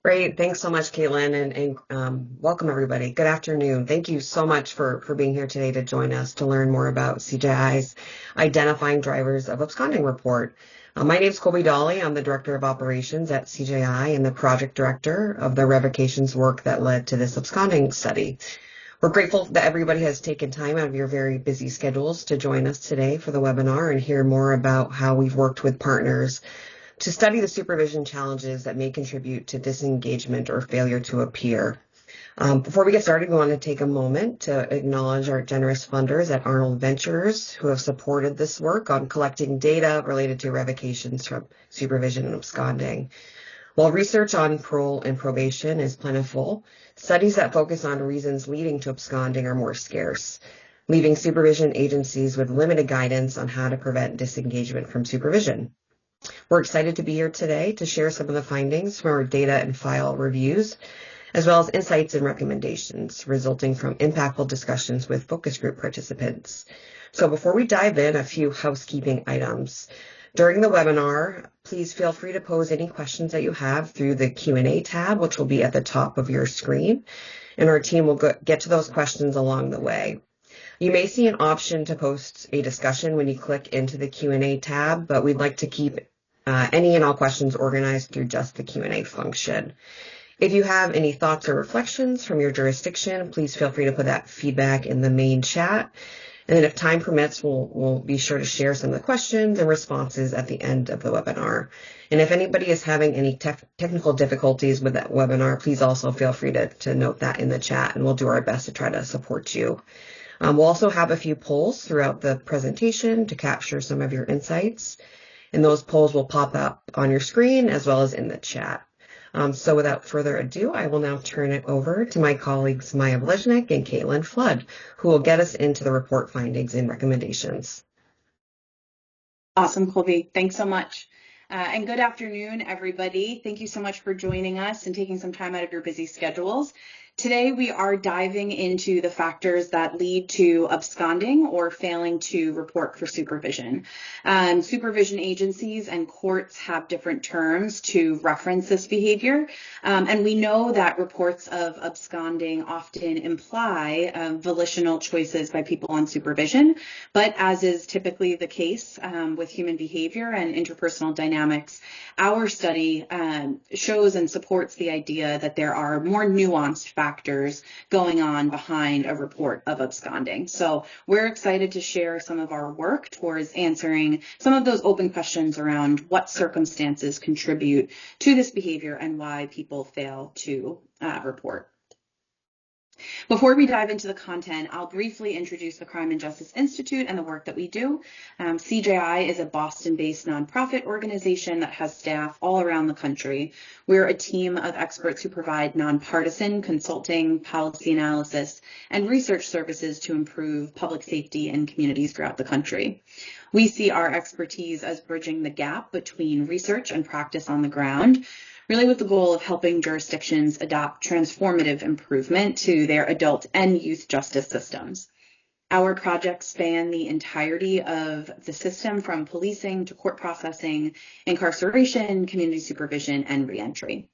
Great. Thanks so much, Caitlin, and welcome everybody. Good afternoon. Thank you so much for being here today to join us to learn more about CJI's Identifying Drivers of Absconding report. My name is Colby Dolly. I'm the Director of Operations at CJI and the Project Director of the revocations work that led to this absconding study. We're grateful that everybody has taken time out of your very busy schedules to join us today for the webinar and hear more about how we've worked with partners to study the supervision challenges that may contribute to disengagement or failure to appear. Before we get started, we want to take a moment to acknowledge our generous funders at Arnold Ventures who have supported this work on collecting data related to revocations from supervision and absconding. While research on parole and probation is plentiful, studies that focus on reasons leading to absconding are more scarce, leaving supervision agencies with limited guidance on how to prevent disengagement from supervision. We're excited to be here today to share some of the findings from our data and file reviews, as well as insights and recommendations resulting from impactful discussions with focus group participants. So before we dive in, a few housekeeping items. During the webinar, please feel free to pose any questions that you have through the Q&A tab, which will be at the top of your screen, and our team will get to those questions along the way. You may see an option to post a discussion when you click into the Q&A tab, but we'd like to keep any and all questions organized through just the Q&A function. If you have any thoughts or reflections from your jurisdiction, please feel free to put that feedback in the main chat. And then if time permits, we'll be sure to share some of the questions and responses at the end of the webinar. And if anybody is having any technical difficulties with that webinar, please also feel free to note that in the chat, and we'll do our best to try to support you. We'll also have a few polls throughout the presentation to capture some of your insights, and those polls will pop up on your screen as well as in the chat. So without further ado, I will now turn it over to my colleagues Maya Bleznik and Caitlin Flood, who will get us into the report findings and recommendations. Awesome, Colby. Thanks so much. And good afternoon, everybody. Thank you so much for joining us and taking some time out of your busy schedules. Today, we are diving into the factors that lead to absconding or failing to report for supervision. Supervision agencies and courts have different terms to reference this behavior, and we know that reports of absconding often imply volitional choices by people on supervision, but as is typically the case with human behavior and interpersonal dynamics, our study shows and supports the idea that there are more nuanced factors going on behind a report of absconding. So we're excited to share some of our work towards answering some of those open questions around what circumstances contribute to this behavior and why people fail to report. Before we dive into the content, I'll briefly introduce the Crime and Justice Institute and the work that we do. CJI is a Boston-based nonprofit organization that has staff all around the country. We're a team of experts who provide nonpartisan consulting, policy analysis, and research services to improve public safety in communities throughout the country. We see our expertise as bridging the gap between research and practice on the ground, really with the goal of helping jurisdictions adopt transformative improvement to their adult and youth justice systems. Our projects span the entirety of the system from policing to court processing, incarceration, community supervision, and reentry.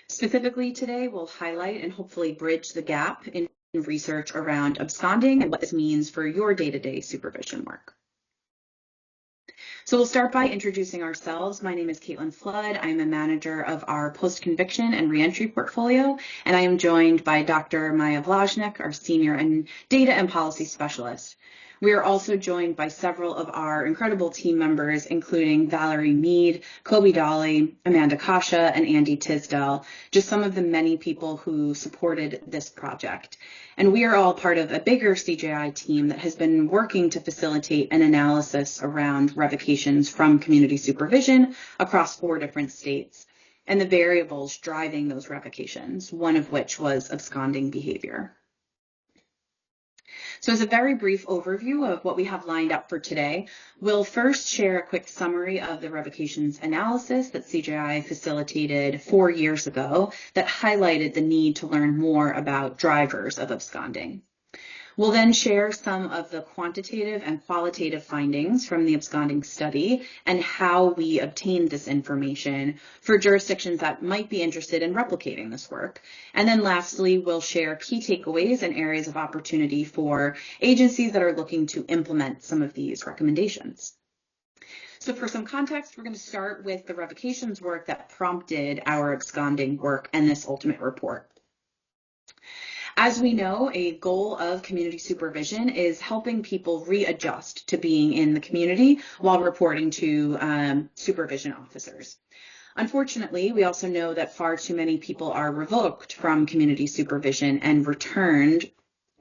Specifically today, we'll highlight and hopefully bridge the gap in research around absconding and what this means for your day-to-day supervision work. So we'll start by introducing ourselves. My name is Caitlin Flood. I'm a manager of our post-conviction and reentry portfolio, and I am joined by Dr. Maya Blaznik, our senior and data and policy specialist. We are also joined by several of our incredible team members, including Valerie Mead, Kobe Dolly, Amanda Kasha, and Andy Tisdale, just some of the many people who supported this project. And we are all part of a bigger CJI team that has been working to facilitate an analysis around revocations from community supervision across 4 different states and the variables driving those revocations, one of which was absconding behavior. So as a very brief overview of what we have lined up for today, we'll first share a quick summary of the revocations analysis that CJI facilitated 4 years ago that highlighted the need to learn more about drivers of absconding. We'll then share some of the quantitative and qualitative findings from the absconding study and how we obtained this information for jurisdictions that might be interested in replicating this work. And then lastly, we'll share key takeaways and areas of opportunity for agencies that are looking to implement some of these recommendations. So for some context, we're going to start with the revocations work that prompted our absconding work and this ultimate report. As we know, a goal of community supervision is helping people readjust to being in the community while reporting to supervision officers. Unfortunately, we also know that far too many people are revoked from community supervision and returned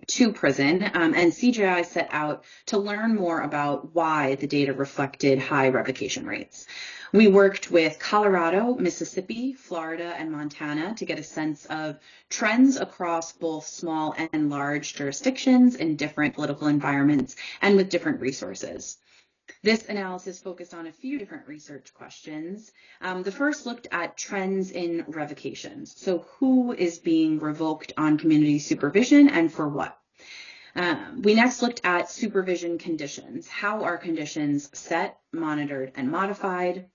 to prison, and CGI set out to learn more about why the data reflected high revocation rates. We worked with Colorado, Mississippi, Florida, and Montana to get a sense of trends across both small and large jurisdictions in different political environments and with different resources. This analysis focused on a few different research questions. The first looked at trends in revocations. So who is being revoked on community supervision and for what? We next looked at supervision conditions. How are conditions set, monitored, and modified?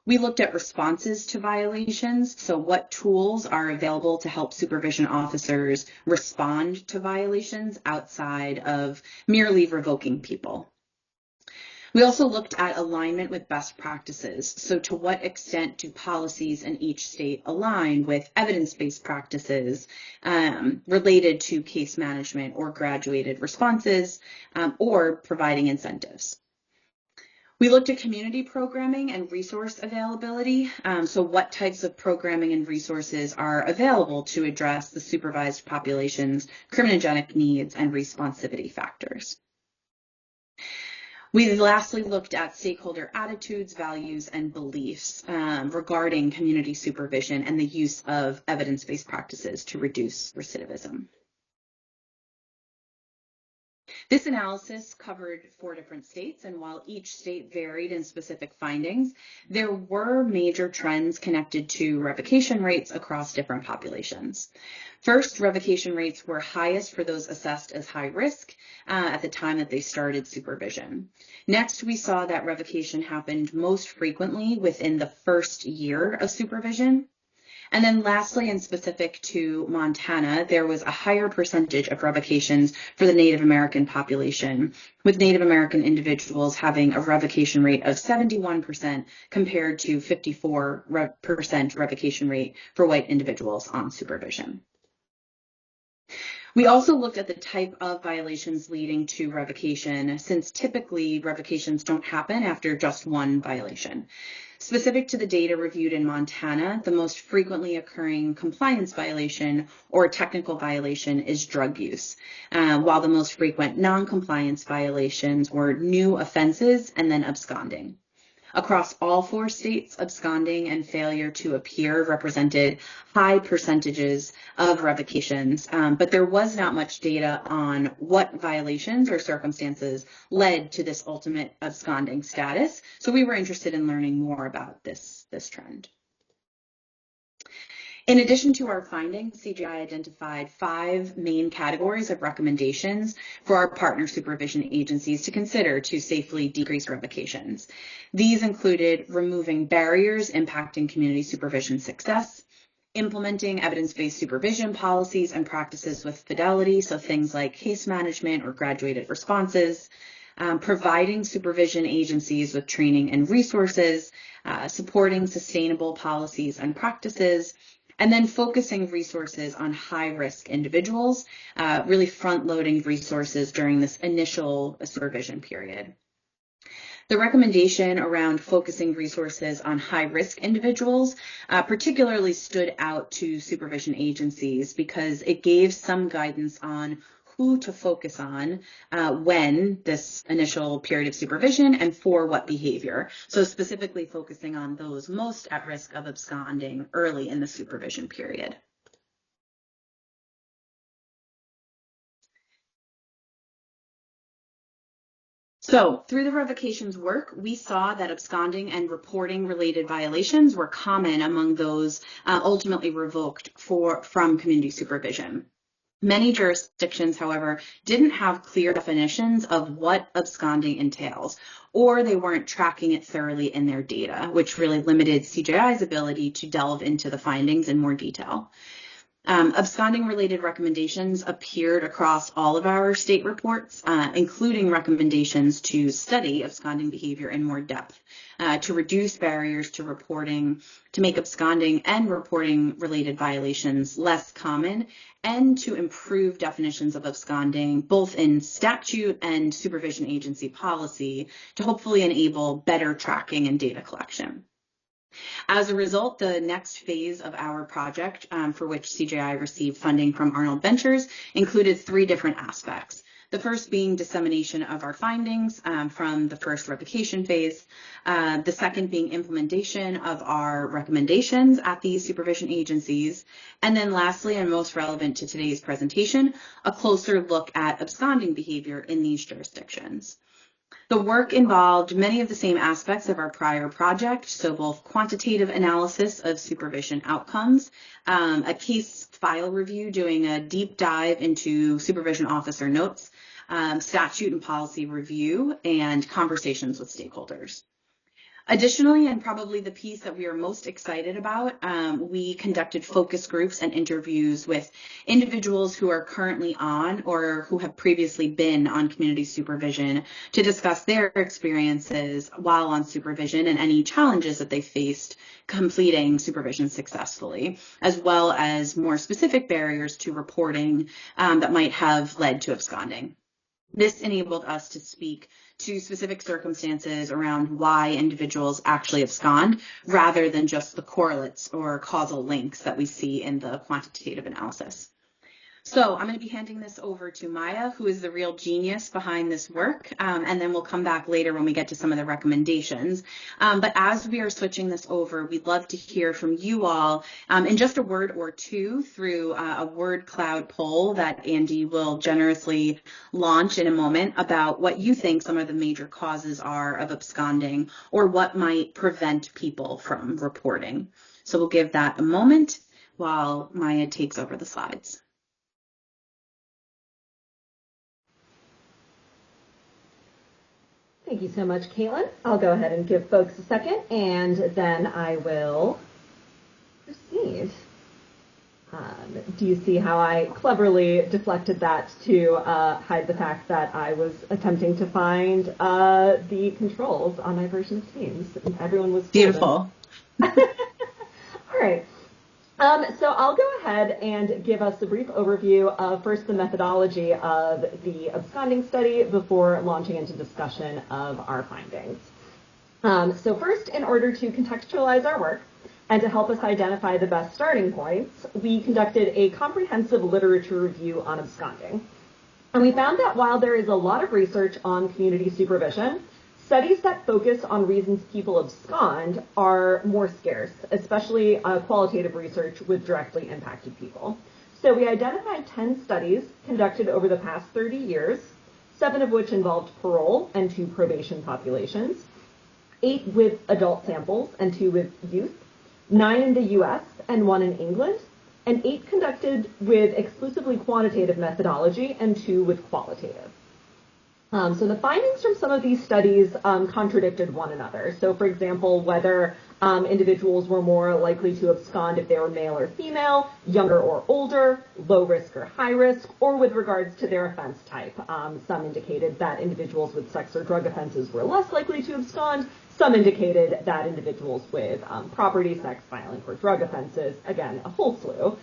We looked at responses to violations. So what tools are available to help supervision officers respond to violations outside of merely revoking people? We also looked at alignment with best practices. So to what extent do policies in each state align with evidence-based practices related to case management or graduated responses or providing incentives? We looked at community programming and resource availability. So what types of programming and resources are available to address the supervised population's criminogenic needs and responsivity factors? We lastly looked at stakeholder attitudes, values, and beliefs regarding community supervision and the use of evidence-based practices to reduce recidivism. This analysis covered 4 different states, and while each state varied in specific findings, there were major trends connected to revocation rates across different populations. First, revocation rates were highest for those assessed as high risk at the time that they started supervision. Next, we saw that revocation happened most frequently within the first year of supervision. And then lastly, and specific to Montana, there was a higher percentage of revocations for the Native American population, with Native American individuals having a revocation rate of 71% compared to 54% revocation rate for white individuals on supervision. We also looked at the type of violations leading to revocation, since typically revocations don't happen after just one violation. Specific to the data reviewed in Montana, the most frequently occurring compliance violation or technical violation is drug use, while the most frequent non-compliance violations were new offenses and then absconding. Across all 4 states, absconding and failure to appear represented high percentages of revocations, but there was not much data on what violations or circumstances led to this ultimate absconding status. So we were interested in learning more about this trend. In addition to our findings, CGI identified 5 main categories of recommendations for our partner supervision agencies to consider to safely decrease revocations. These included removing barriers impacting community supervision success, implementing evidence-based supervision policies and practices with fidelity, so things like case management or graduated responses, providing supervision agencies with training and resources, supporting sustainable policies and practices, and then focusing resources on high-risk individuals, really front-loading resources during this initial supervision period. The recommendation around focusing resources on high-risk individuals particularly stood out to supervision agencies because it gave some guidance on who to focus on when this initial period of supervision and for what behavior. So specifically focusing on those most at risk of absconding early in the supervision period. So through the revocations work, we saw that absconding and reporting related violations were common among those ultimately revoked from community supervision. Many jurisdictions, however, didn't have clear definitions of what absconding entails, or they weren't tracking it thoroughly in their data, which really limited CJI's ability to delve into the findings in more detail. Absconding-related recommendations appeared across all of our state reports, including recommendations to study absconding behavior in more depth, to reduce barriers to reporting, to make absconding and reporting related violations less common, and to improve definitions of absconding, both in statute and supervision agency policy, to hopefully enable better tracking and data collection. As a result, the next phase of our project, for which CJI received funding from Arnold Ventures, included 3 different aspects. The first being dissemination of our findings from the first replication phase. The second being implementation of our recommendations at these supervision agencies. And then lastly, and most relevant to today's presentation, a closer look at absconding behavior in these jurisdictions. The work involved many of the same aspects of our prior project, so both quantitative analysis of supervision outcomes, a case file review doing a deep dive into supervision officer notes, statute and policy review, and conversations with stakeholders. Additionally, and probably the piece that we are most excited about, we conducted focus groups and interviews with individuals who are currently on or who have previously been on community supervision to discuss their experiences while on supervision and any challenges that they faced completing supervision successfully, as well as more specific barriers to reporting that might have led to absconding. This enabled us to speak to specific circumstances around why individuals actually abscond, rather than just the correlates or causal links that we see in the quantitative analysis. So I'm going to be handing this over to Maya, who is the real genius behind this work, and then we'll come back later when we get to some of the recommendations. But as we are switching this over, we'd love to hear from you all in just a word or two through a word cloud poll that Andy will generously launch in a moment about what you think some of the major causes are of absconding or what might prevent people from reporting. So we'll give that a moment while Maya takes over the slides. Thank you so much, Caitlin. I'll go ahead and give folks a second, and then I will proceed. Do you see how I cleverly deflected that to hide the fact that I was attempting to find the controls on my version of Teams? Everyone was beautiful. All right. So I'll go ahead and give us a brief overview of first the methodology of the absconding study before launching into discussion of our findings. So first, in order to contextualize our work and to help us identify the best starting points, we conducted a comprehensive literature review on absconding. And we found that while there is a lot of research on community supervision, studies that focus on reasons people abscond are more scarce, especially qualitative research with directly impacted people. So we identified 10 studies conducted over the past 30 years, 7 of which involved parole and 2 probation populations, 8 with adult samples and 2 with youth, 9 in the US and 1 in England, and 8 conducted with exclusively quantitative methodology and 2 with qualitative. So the findings from some of these studies contradicted one another. So for example, whether individuals were more likely to abscond if they were male or female, younger or older, low risk or high risk, or with regards to their offense type. Some indicated that individuals with sex or drug offenses were less likely to abscond. Some indicated that individuals with property, sex, violent, or drug offenses, again, a whole slew,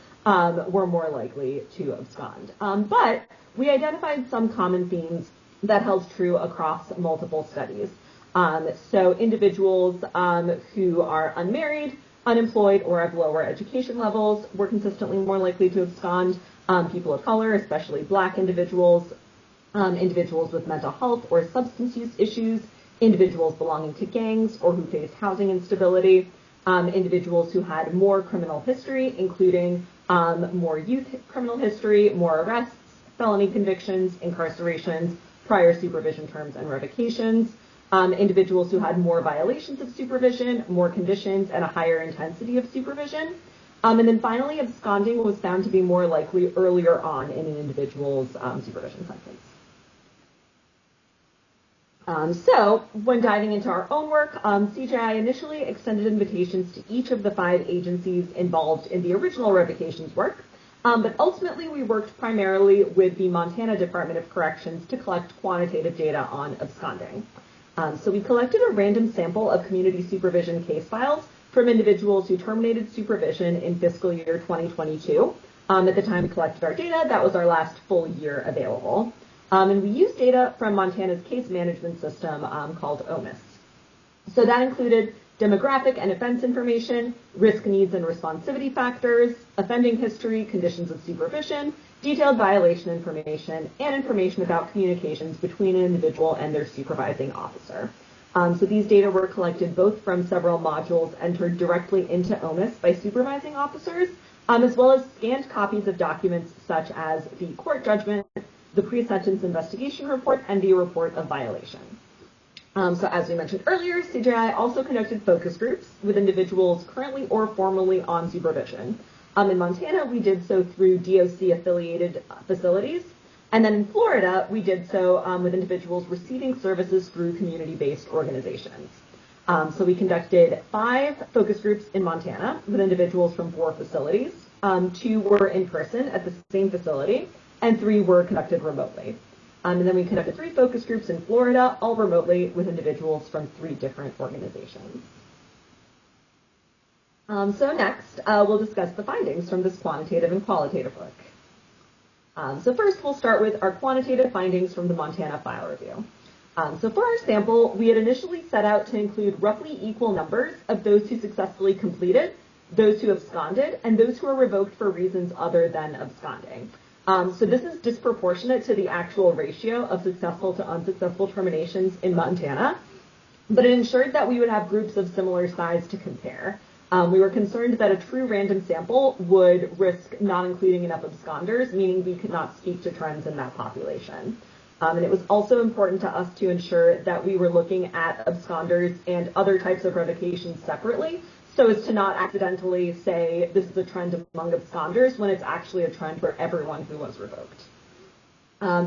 were more likely to abscond. But we identified some common themes that held true across multiple studies. So individuals who are unmarried, unemployed, or have lower education levels were consistently more likely to abscond. People of color, especially Black individuals, individuals with mental health or substance use issues, individuals belonging to gangs or who face housing instability, individuals who had more criminal history, including more youth criminal history, more arrests, felony convictions, incarcerations, prior supervision terms and revocations, individuals who had more violations of supervision, more conditions, and a higher intensity of supervision, And then finally, absconding was found to be more likely earlier on in an individual's supervision sentence. So when diving into our own work, CJI initially extended invitations to each of the 5 agencies involved in the original revocations work, but ultimately we worked primarily with the Montana Department of Corrections to collect quantitative data on absconding. So we collected a random sample of community supervision case files from individuals who terminated supervision in fiscal year 2022. At the time we collected our data, that was our last full year available. And we used data from Montana's case management system called OMIS. So that included demographic and offense information, risk needs and responsivity factors, offending history, conditions of supervision, detailed violation information, and information about communications between an individual and their supervising officer. So these data were collected both from several modules entered directly into OMIS by supervising officers, as well as scanned copies of documents such as the court judgment, the pre-sentence investigation report, and the report of violation. So as we mentioned earlier, CJI also conducted focus groups with individuals currently or formerly on supervision. In Montana, we did so through DOC-affiliated facilities, and then in Florida, we did so with individuals receiving services through community-based organizations. So we conducted 5 focus groups in Montana with individuals from 4 facilities. 2 were in person at the same facility, and 3 were conducted remotely. And then we conducted 3 focus groups in Florida, all remotely with individuals from 3 different organizations. So next, we'll discuss the findings from this quantitative and qualitative work. So first, we'll start with our quantitative findings from the Montana file review. So for our sample, we had initially set out to include roughly equal numbers of those who successfully completed, those who absconded, and those who were revoked for reasons other than absconding. So this is disproportionate to the actual ratio of successful to unsuccessful terminations in Montana, but it ensured that we would have groups of similar size to compare. We were concerned that a true random sample would risk not including enough absconders, meaning we could not speak to trends in that population. And it was also important to us to ensure that we were looking at absconders and other types of revocations separately, so as to not accidentally say this is a trend among absconders when it's actually a trend for everyone who was revoked.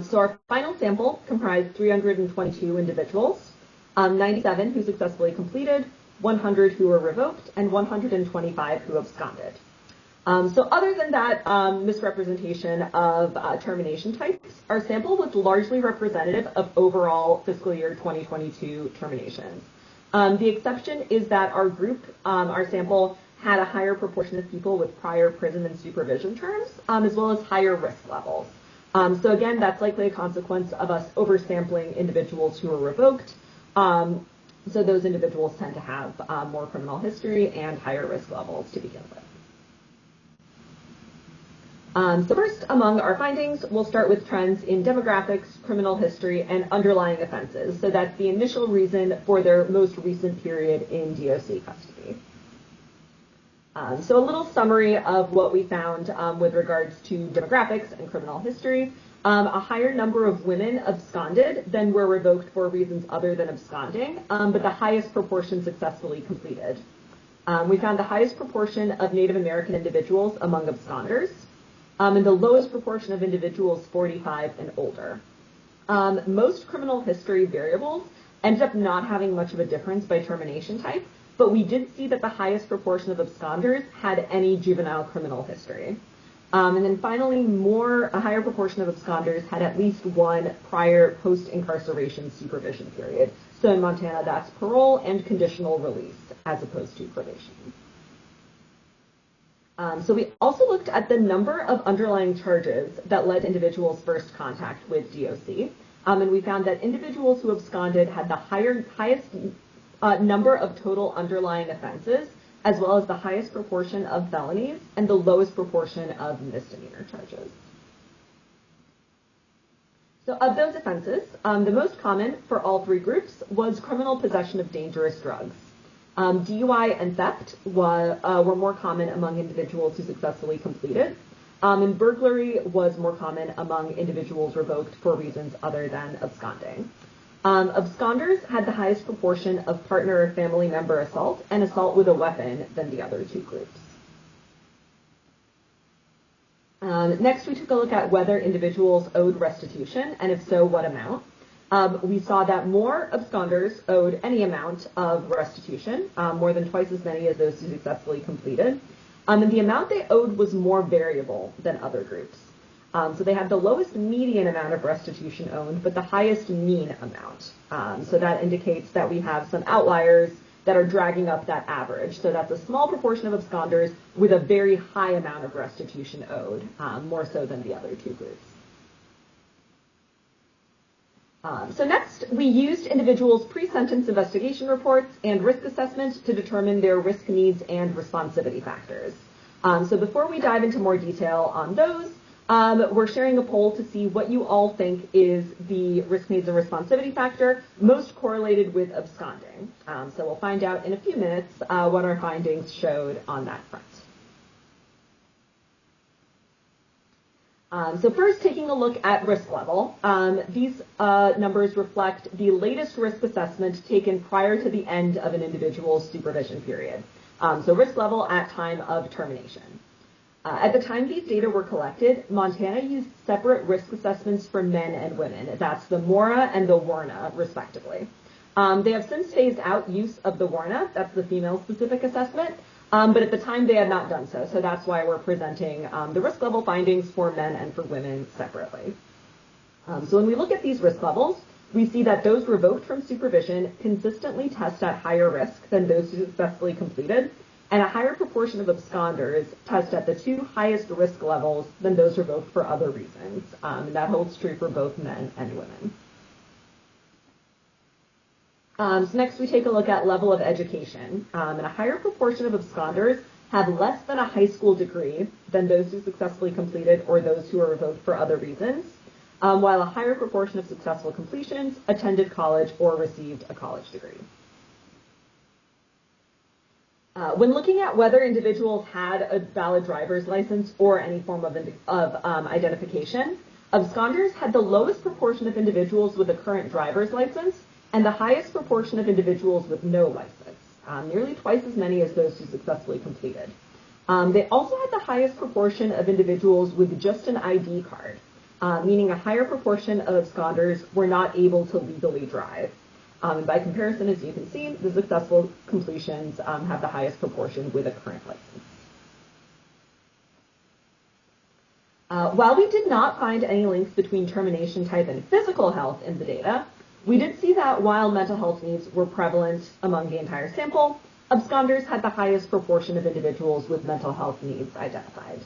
So our final sample comprised 322 individuals, 97 who successfully completed, 100 who were revoked, and 125 who absconded. So other than that misrepresentation of termination types, our sample was largely representative of overall fiscal year 2022 terminations. The exception is that our group, our sample, had a higher proportion of people with prior prison and supervision terms, as well as higher risk levels. So again, that's likely a consequence of us oversampling individuals who were revoked. So those individuals tend to have more criminal history and higher risk levels to begin with. So first, among our findings, we'll start with trends in demographics, criminal history, and underlying offenses. So that's the initial reason for their most recent period in DOC custody. So a little summary of what we found with regards to demographics and criminal history. A higher number of women absconded than were revoked for reasons other than absconding, but the highest proportion successfully completed. We found the highest proportion of Native American individuals among absconders, and the lowest proportion of individuals 45 and older. Most criminal history variables ended up not having much of a difference by termination type, but we did see that the highest proportion of absconders had any juvenile criminal history. And then finally, a higher proportion of absconders had at least one prior post-incarceration supervision period. So in Montana, that's parole and conditional release as opposed to probation. So we also looked at the number of underlying charges that led to individuals' first contact with DOC, and we found that individuals who absconded had the highest number of total underlying offenses, as well as the highest proportion of felonies and the lowest proportion of misdemeanor charges. So of those offenses, the most common for all 3 groups was criminal possession of dangerous drugs. DUI and theft were more common among individuals who successfully completed, and burglary was more common among individuals revoked for reasons other than absconding. Absconders had the highest proportion of partner or family member assault and assault with a weapon than the other 2 groups. Next, we took a look at whether individuals owed restitution, and if so, what amount. We saw that more absconders owed any amount of restitution, more than twice as many as those who successfully completed. And the amount they owed was more variable than other groups. So they had the lowest median amount of restitution owed, but the highest mean amount. So that indicates that we have some outliers that are dragging up that average. So that's a small proportion of absconders with a very high amount of restitution owed, more so than the other two groups. So next, we used individuals' pre-sentence investigation reports and risk assessment to determine their risk needs and responsivity factors. So before we dive into more detail on those, we're sharing a poll to see what you all think is the risk needs and responsivity factor most correlated with absconding. So we'll find out in a few minutes what our findings showed on that front. So first, taking a look at risk level. These numbers reflect the latest risk assessment taken prior to the end of an individual's supervision period. So risk level at time of termination. At the time these data were collected, Montana used separate risk assessments for men and women. That's the MORA and the WARNA, respectively. They have since phased out use of the WARNA, that's the female-specific assessment, but at the time they had not done so. So that's why we're presenting the risk level findings for men and for women separately. So when we look at these risk levels, we see that those revoked from supervision consistently test at higher risk than those who successfully completed, and a higher proportion of absconders test at the two highest risk levels than those revoked for other reasons. And that holds true for both men and women. So next we take a look at level of education. And a higher proportion of absconders have less than a high school degree than those who successfully completed or those who are revoked for other reasons, while a higher proportion of successful completions attended college or received a college degree. When looking at whether individuals had a valid driver's license or any form of identification, absconders had the lowest proportion of individuals with a current driver's license and the highest proportion of individuals with no license, nearly twice as many as those who successfully completed. They also had the highest proportion of individuals with just an ID card, meaning a higher proportion of absconders were not able to legally drive. And by comparison, as you can see, the successful completions have the highest proportion with a current license. While we did not find any links between termination type and physical health in the data, we did see that while mental health needs were prevalent among the entire sample, absconders had the highest proportion of individuals with mental health needs identified.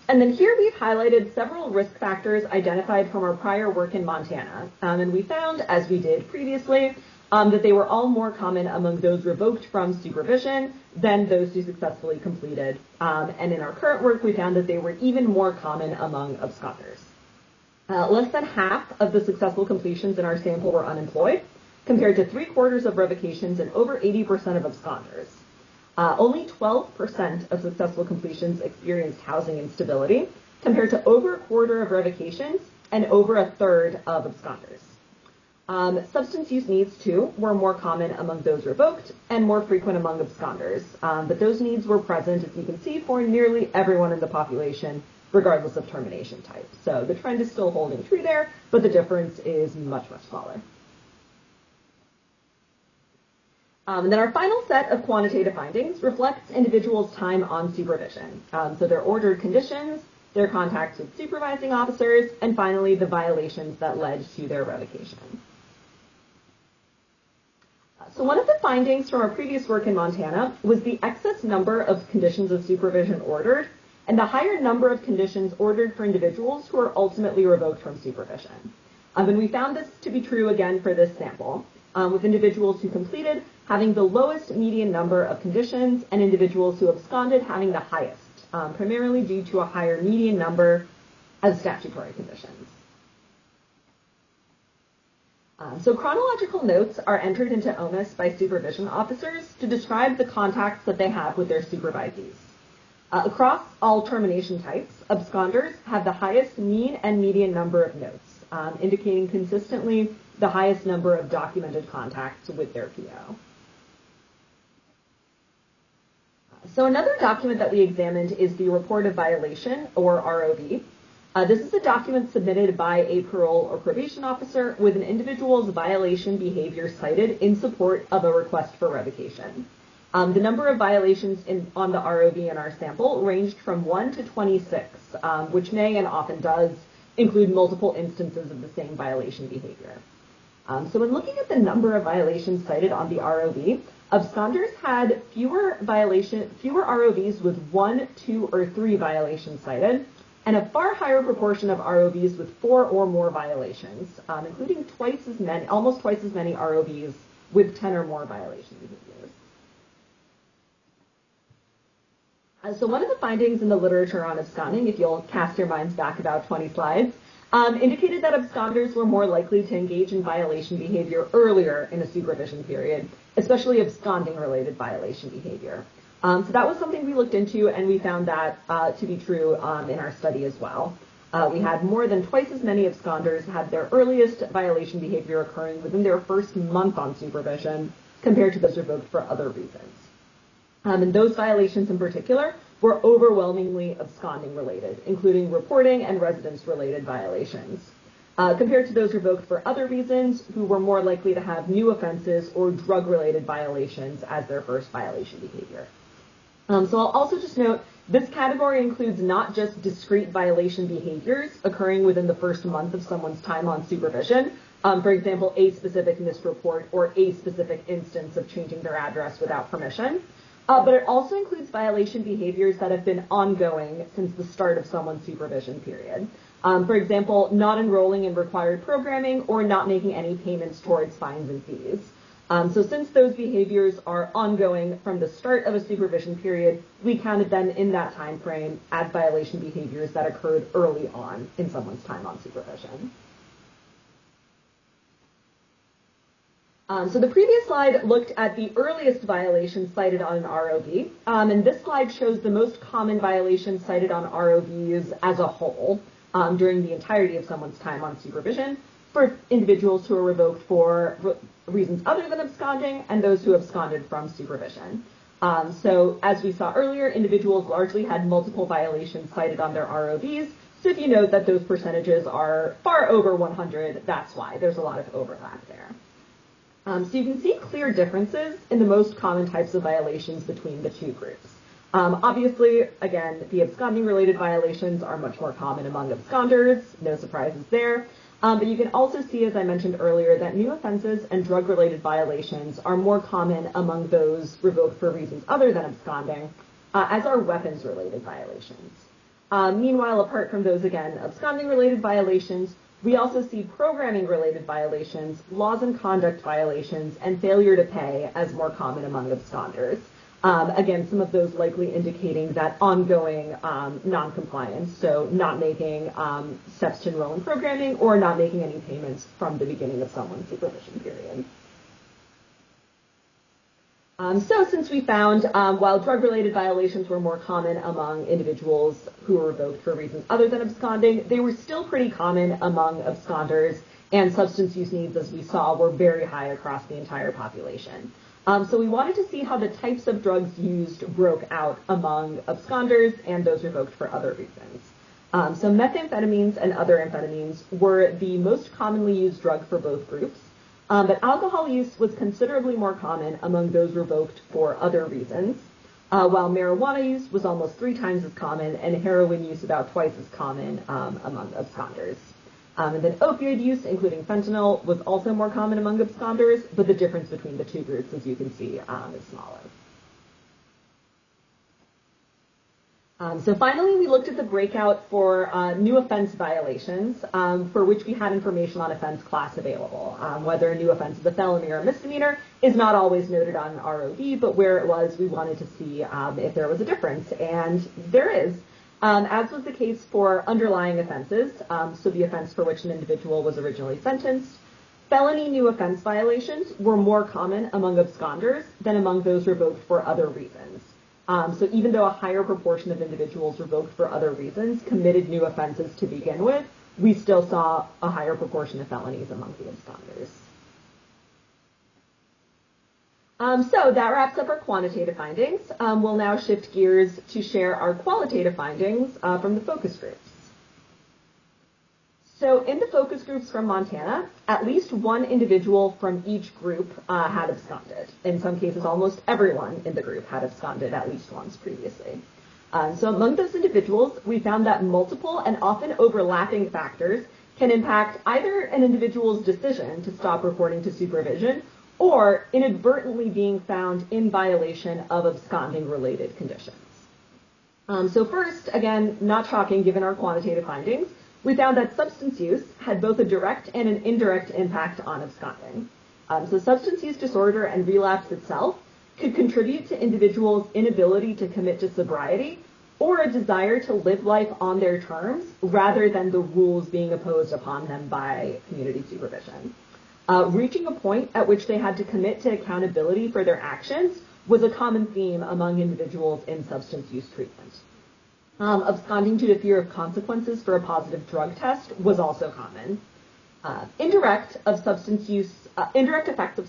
And then here we've highlighted several risk factors identified from our prior work in Montana. And we found, as we did previously, that they were all more common among those revoked from supervision than those who successfully completed. And in our current work, we found that they were even more common among absconders. Less than half of the successful completions in our sample were unemployed, compared to 3/4 of revocations and over 80% of absconders. Only 12% of successful completions experienced housing instability, compared to over 1/4 of revocations and over 1/3 of absconders. Substance use needs, too, were more common among those revoked and more frequent among absconders, but those needs were present, as you can see, for nearly everyone in the population, regardless of termination type. So the trend is still holding true there, but the difference is much, much smaller. And then our final set of quantitative findings reflects individuals' time on supervision. So their ordered conditions, their contacts with supervising officers, and finally the violations that led to their revocation. So one of the findings from our previous work in Montana was the excess number of conditions of supervision ordered and the higher number of conditions ordered for individuals who are ultimately revoked from supervision. And we found this to be true again for this sample, with individuals who completed having the lowest median number of conditions and individuals who absconded having the highest, primarily due to a higher median number of statutory conditions. So chronological notes are entered into OMIS by supervision officers to describe the contacts that they have with their supervisees. Across all termination types, absconders have the highest mean and median number of notes, indicating consistently the highest number of documented contacts with their PO. So another document that we examined is the report of violation, or ROV. This is a document submitted by a parole or probation officer with an individual's violation behavior cited in support of a request for revocation. The number of violations on the ROV in our sample ranged from 1 to 26, which may and often does include multiple instances of the same violation behavior. So when looking at the number of violations cited on the ROV, absconders had fewer ROVs with 1, 2, or 3 violations cited, and a far higher proportion of ROVs with 4 or more violations, including almost twice as many ROVs with 10 or more violation behaviors. So one of the findings in the literature on absconding, if you'll cast your minds back about 20 slides, indicated that absconders were more likely to engage in violation behavior earlier in a supervision period, especially absconding-related violation behavior. So that was something we looked into, and we found that to be true in our study as well. We had more than twice as many absconders had their earliest violation behavior occurring within their first month on supervision compared to those revoked for other reasons. And those violations in particular were overwhelmingly absconding-related, including reporting and residence-related violations, compared to those revoked for other reasons who were more likely to have new offenses or drug-related violations as their first violation behavior. So I'll also just note, this category includes not just discrete violation behaviors occurring within the first month of someone's time on supervision, for example, a specific misreport or a specific instance of changing their address without permission, but it also includes violation behaviors that have been ongoing since the start of someone's supervision period. For example, not enrolling in required programming or not making any payments towards fines and fees. So since those behaviors are ongoing from the start of a supervision period, we counted them in that time frame as violation behaviors that occurred early on in someone's time on supervision. So the previous slide looked at the earliest violations cited on an ROV, and this slide shows the most common violations cited on ROVs as a whole during the entirety of someone's time on supervision for individuals who are revoked for reasons other than absconding and those who absconded from supervision. So as we saw earlier, individuals largely had multiple violations cited on their ROVs. So if you note that those percentages are far over 100, that's why there's a lot of overlap there. So you can see clear differences in the most common types of violations between the two groups. Obviously, again, the absconding-related violations are much more common among absconders, no surprises there. But you can also see, as I mentioned earlier, that new offenses and drug-related violations are more common among those revoked for reasons other than absconding, as are weapons-related violations. Meanwhile, apart from those, again, absconding-related violations, we also see programming-related violations, laws and conduct violations, and failure to pay as more common among absconders. Again, some of those likely indicating that ongoing non-compliance, so not making steps to enroll in programming or not making any payments from the beginning of someone's supervision period. So since we found while drug-related violations were more common among individuals who were revoked for reasons other than absconding, they were still pretty common among absconders, and substance use needs, as we saw, were very high across the entire population. So we wanted to see how the types of drugs used broke out among absconders and those revoked for other reasons. So methamphetamines and other amphetamines were the most commonly used drug for both groups. But alcohol use was considerably more common among those revoked for other reasons, while marijuana use was almost 3 times as common and heroin use about twice as common among absconders. And then opioid use, including fentanyl, was also more common among absconders, but the difference between the two groups, as you can see, is smaller. So finally, we looked at the breakout for new offense violations, for which we had information on offense class available. Whether a new offense is a felony or a misdemeanor is not always noted on an ROV, but where it was, we wanted to see if there was a difference, and there is. As was the case for underlying offenses, so the offense for which an individual was originally sentenced, felony new offense violations were more common among absconders than among those revoked for other reasons. So even though a higher proportion of individuals revoked for other reasons committed new offenses to begin with, we still saw a higher proportion of felonies among the absconders. So that wraps up our quantitative findings. We'll now shift gears to share our qualitative findings from the focus groups. So in the focus groups from Montana, at least one individual from each group had absconded. In some cases, almost everyone in the group had absconded at least once previously. So among those individuals, we found that multiple and often overlapping factors can impact either an individual's decision to stop reporting to supervision or inadvertently being found in violation of absconding-related conditions. So first, again, not shocking given our quantitative findings, we found that substance use had both a direct and an indirect impact on absconding. So substance use disorder and relapse itself could contribute to individuals' inability to commit to sobriety or a desire to live life on their terms rather than the rules being imposed upon them by community supervision. Reaching a point at which they had to commit to accountability for their actions was a common theme among individuals in substance use treatment. Absconding due to fear of consequences for a positive drug test was also common. Indirect effects of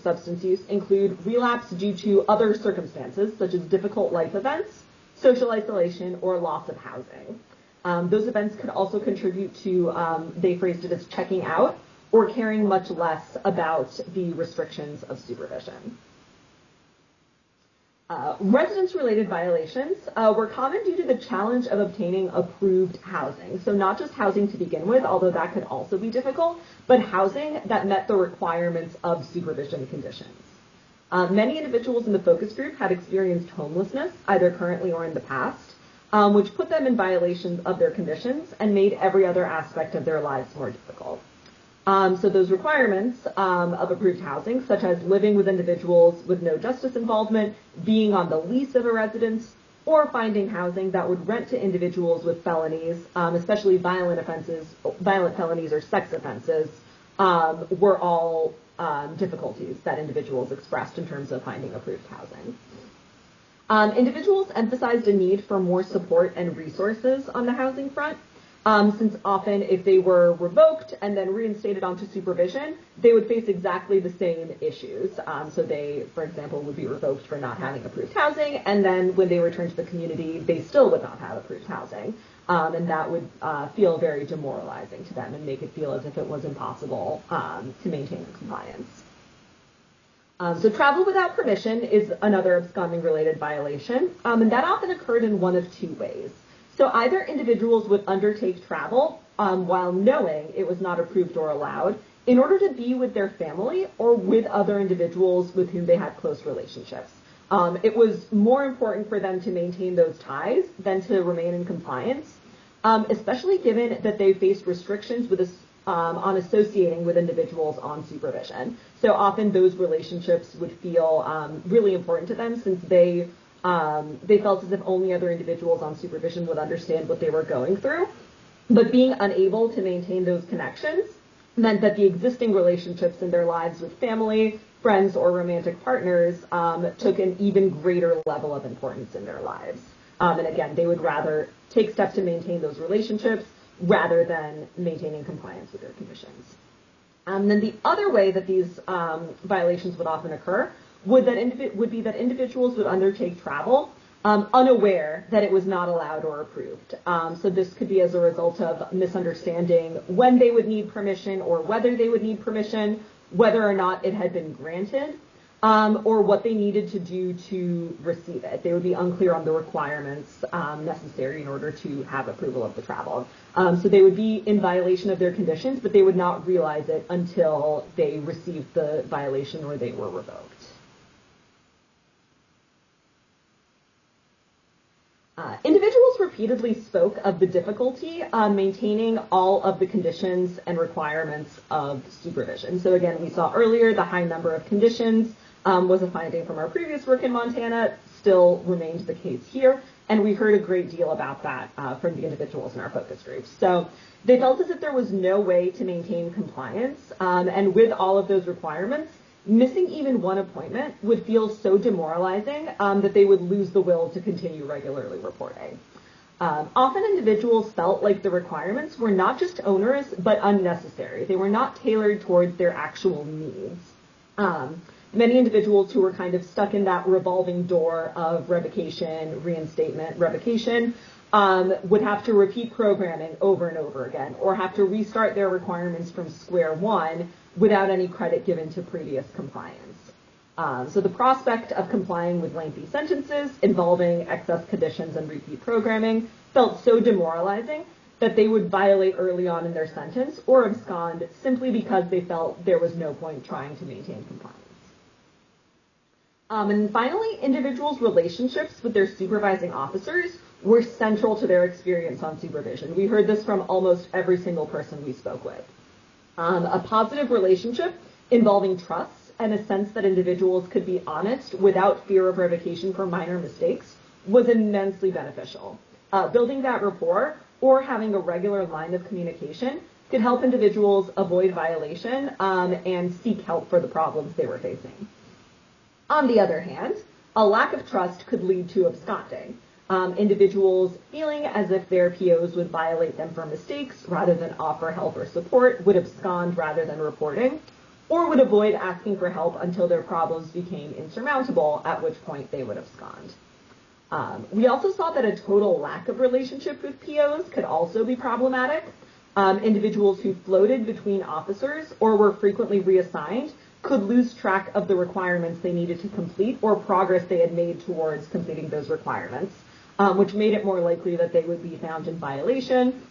substance use include relapse due to other circumstances, such as difficult life events, social isolation, or loss of housing. Those events could also contribute to, they phrased it as checking out, or caring much less about the restrictions of supervision. Residence-related violations were common due to the challenge of obtaining approved housing. So not just housing to begin with, although that could also be difficult, but housing that met the requirements of supervision conditions. Many individuals in the focus group had experienced homelessness, either currently or in the past, which put them in violation of their conditions and made every other aspect of their lives more difficult. So those requirements of approved housing, such as living with individuals with no justice involvement, being on the lease of a residence, or finding housing that would rent to individuals with felonies, especially violent felonies or sex offenses, were all difficulties that individuals expressed in terms of finding approved housing. Individuals emphasized a need for more support and resources on the housing front. Since often if they were revoked and then reinstated onto supervision, they would face exactly the same issues. So they, for example, would be revoked for not having approved housing, and then when they return to the community, they still would not have approved housing. And that would feel very demoralizing to them and make it feel as if it was impossible to maintain compliance. So travel without permission is another absconding-related violation, and that often occurred in one of two ways. So either individuals would undertake travel while knowing it was not approved or allowed in order to be with their family or with other individuals with whom they had close relationships. It was more important for them to maintain those ties than to remain in compliance, especially given that they faced restrictions on associating with individuals on supervision. So often those relationships would feel really important to them since they felt as if only other individuals on supervision would understand what they were going through. But being unable to maintain those connections meant that the existing relationships in their lives with family, friends, or romantic partners took an even greater level of importance in their lives. And again, they would rather take steps to maintain those relationships rather than maintaining compliance with their conditions. Then the other way that these violations would often occur would be that individuals would undertake travel unaware that it was not allowed or approved. So this could be as a result of misunderstanding when they would need permission or whether they would need permission, whether or not it had been granted, or what they needed to do to receive it. They would be unclear on the requirements necessary in order to have approval of the travel. So they would be in violation of their conditions, but they would not realize it until they received the violation or they were revoked. Individuals repeatedly spoke of the difficulty maintaining all of the conditions and requirements of supervision. So again, we saw earlier the high number of conditions was a finding from our previous work in Montana, still remains the case here, and we heard a great deal about that from the individuals in our focus groups. So they felt as if there was no way to maintain compliance, and with all of those requirements, missing even one appointment would feel so demoralizing that they would lose the will to continue regularly reporting. Often individuals felt like the requirements were not just onerous, but unnecessary. They were not tailored towards their actual needs. many individuals who were kind of stuck in that revolving door of revocation, reinstatement, revocation, would have to repeat programming over and over again, or have to restart their requirements from square one without any credit given to previous compliance. So the prospect of complying with lengthy sentences involving excess conditions and repeat programming felt so demoralizing that they would violate early on in their sentence or abscond simply because they felt there was no point trying to maintain compliance. And finally, individuals' relationships with their supervising officers were central to their experience on supervision. We heard this from almost every single person we spoke with. A positive relationship involving trust and a sense that individuals could be honest without fear of revocation for minor mistakes was immensely beneficial. Building that rapport or having a regular line of communication could help individuals avoid violation and seek help for the problems they were facing. On the other hand, a lack of trust could lead to absconding. Individuals feeling as if their POs would violate them for mistakes rather than offer help or support would abscond rather than reporting, or would avoid asking for help until their problems became insurmountable, at which point they would abscond. We also saw that a total lack of relationship with POs could also be problematic. Individuals who floated between officers or were frequently reassigned could lose track of the requirements they needed to complete or progress they had made towards completing those requirements, which made it more likely that they would be found in violation.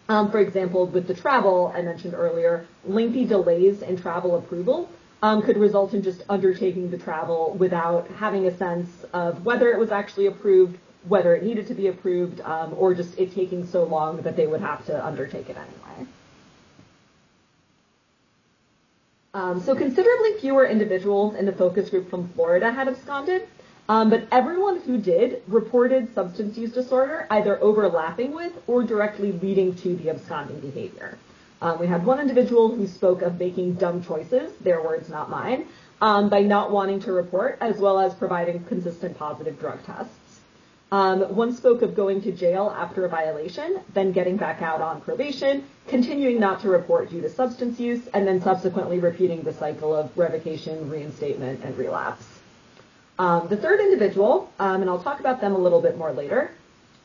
For example, with the travel I mentioned earlier, lengthy delays in travel approval could result in just undertaking the travel without having a sense of whether it was actually approved, whether it needed to be approved, or just it taking so long that they would have to undertake it anyway. So considerably fewer individuals in the focus group from Florida had absconded, but everyone who did reported substance use disorder either overlapping with or directly leading to the absconding behavior. We had one individual who spoke of making dumb choices, their words, not mine, by not wanting to report, as well as providing consistent positive drug tests. One spoke of going to jail after a violation, then getting back out on probation, continuing not to report due to substance use, and then subsequently repeating the cycle of revocation, reinstatement, and relapse. The third individual, and I'll talk about them a little bit more later,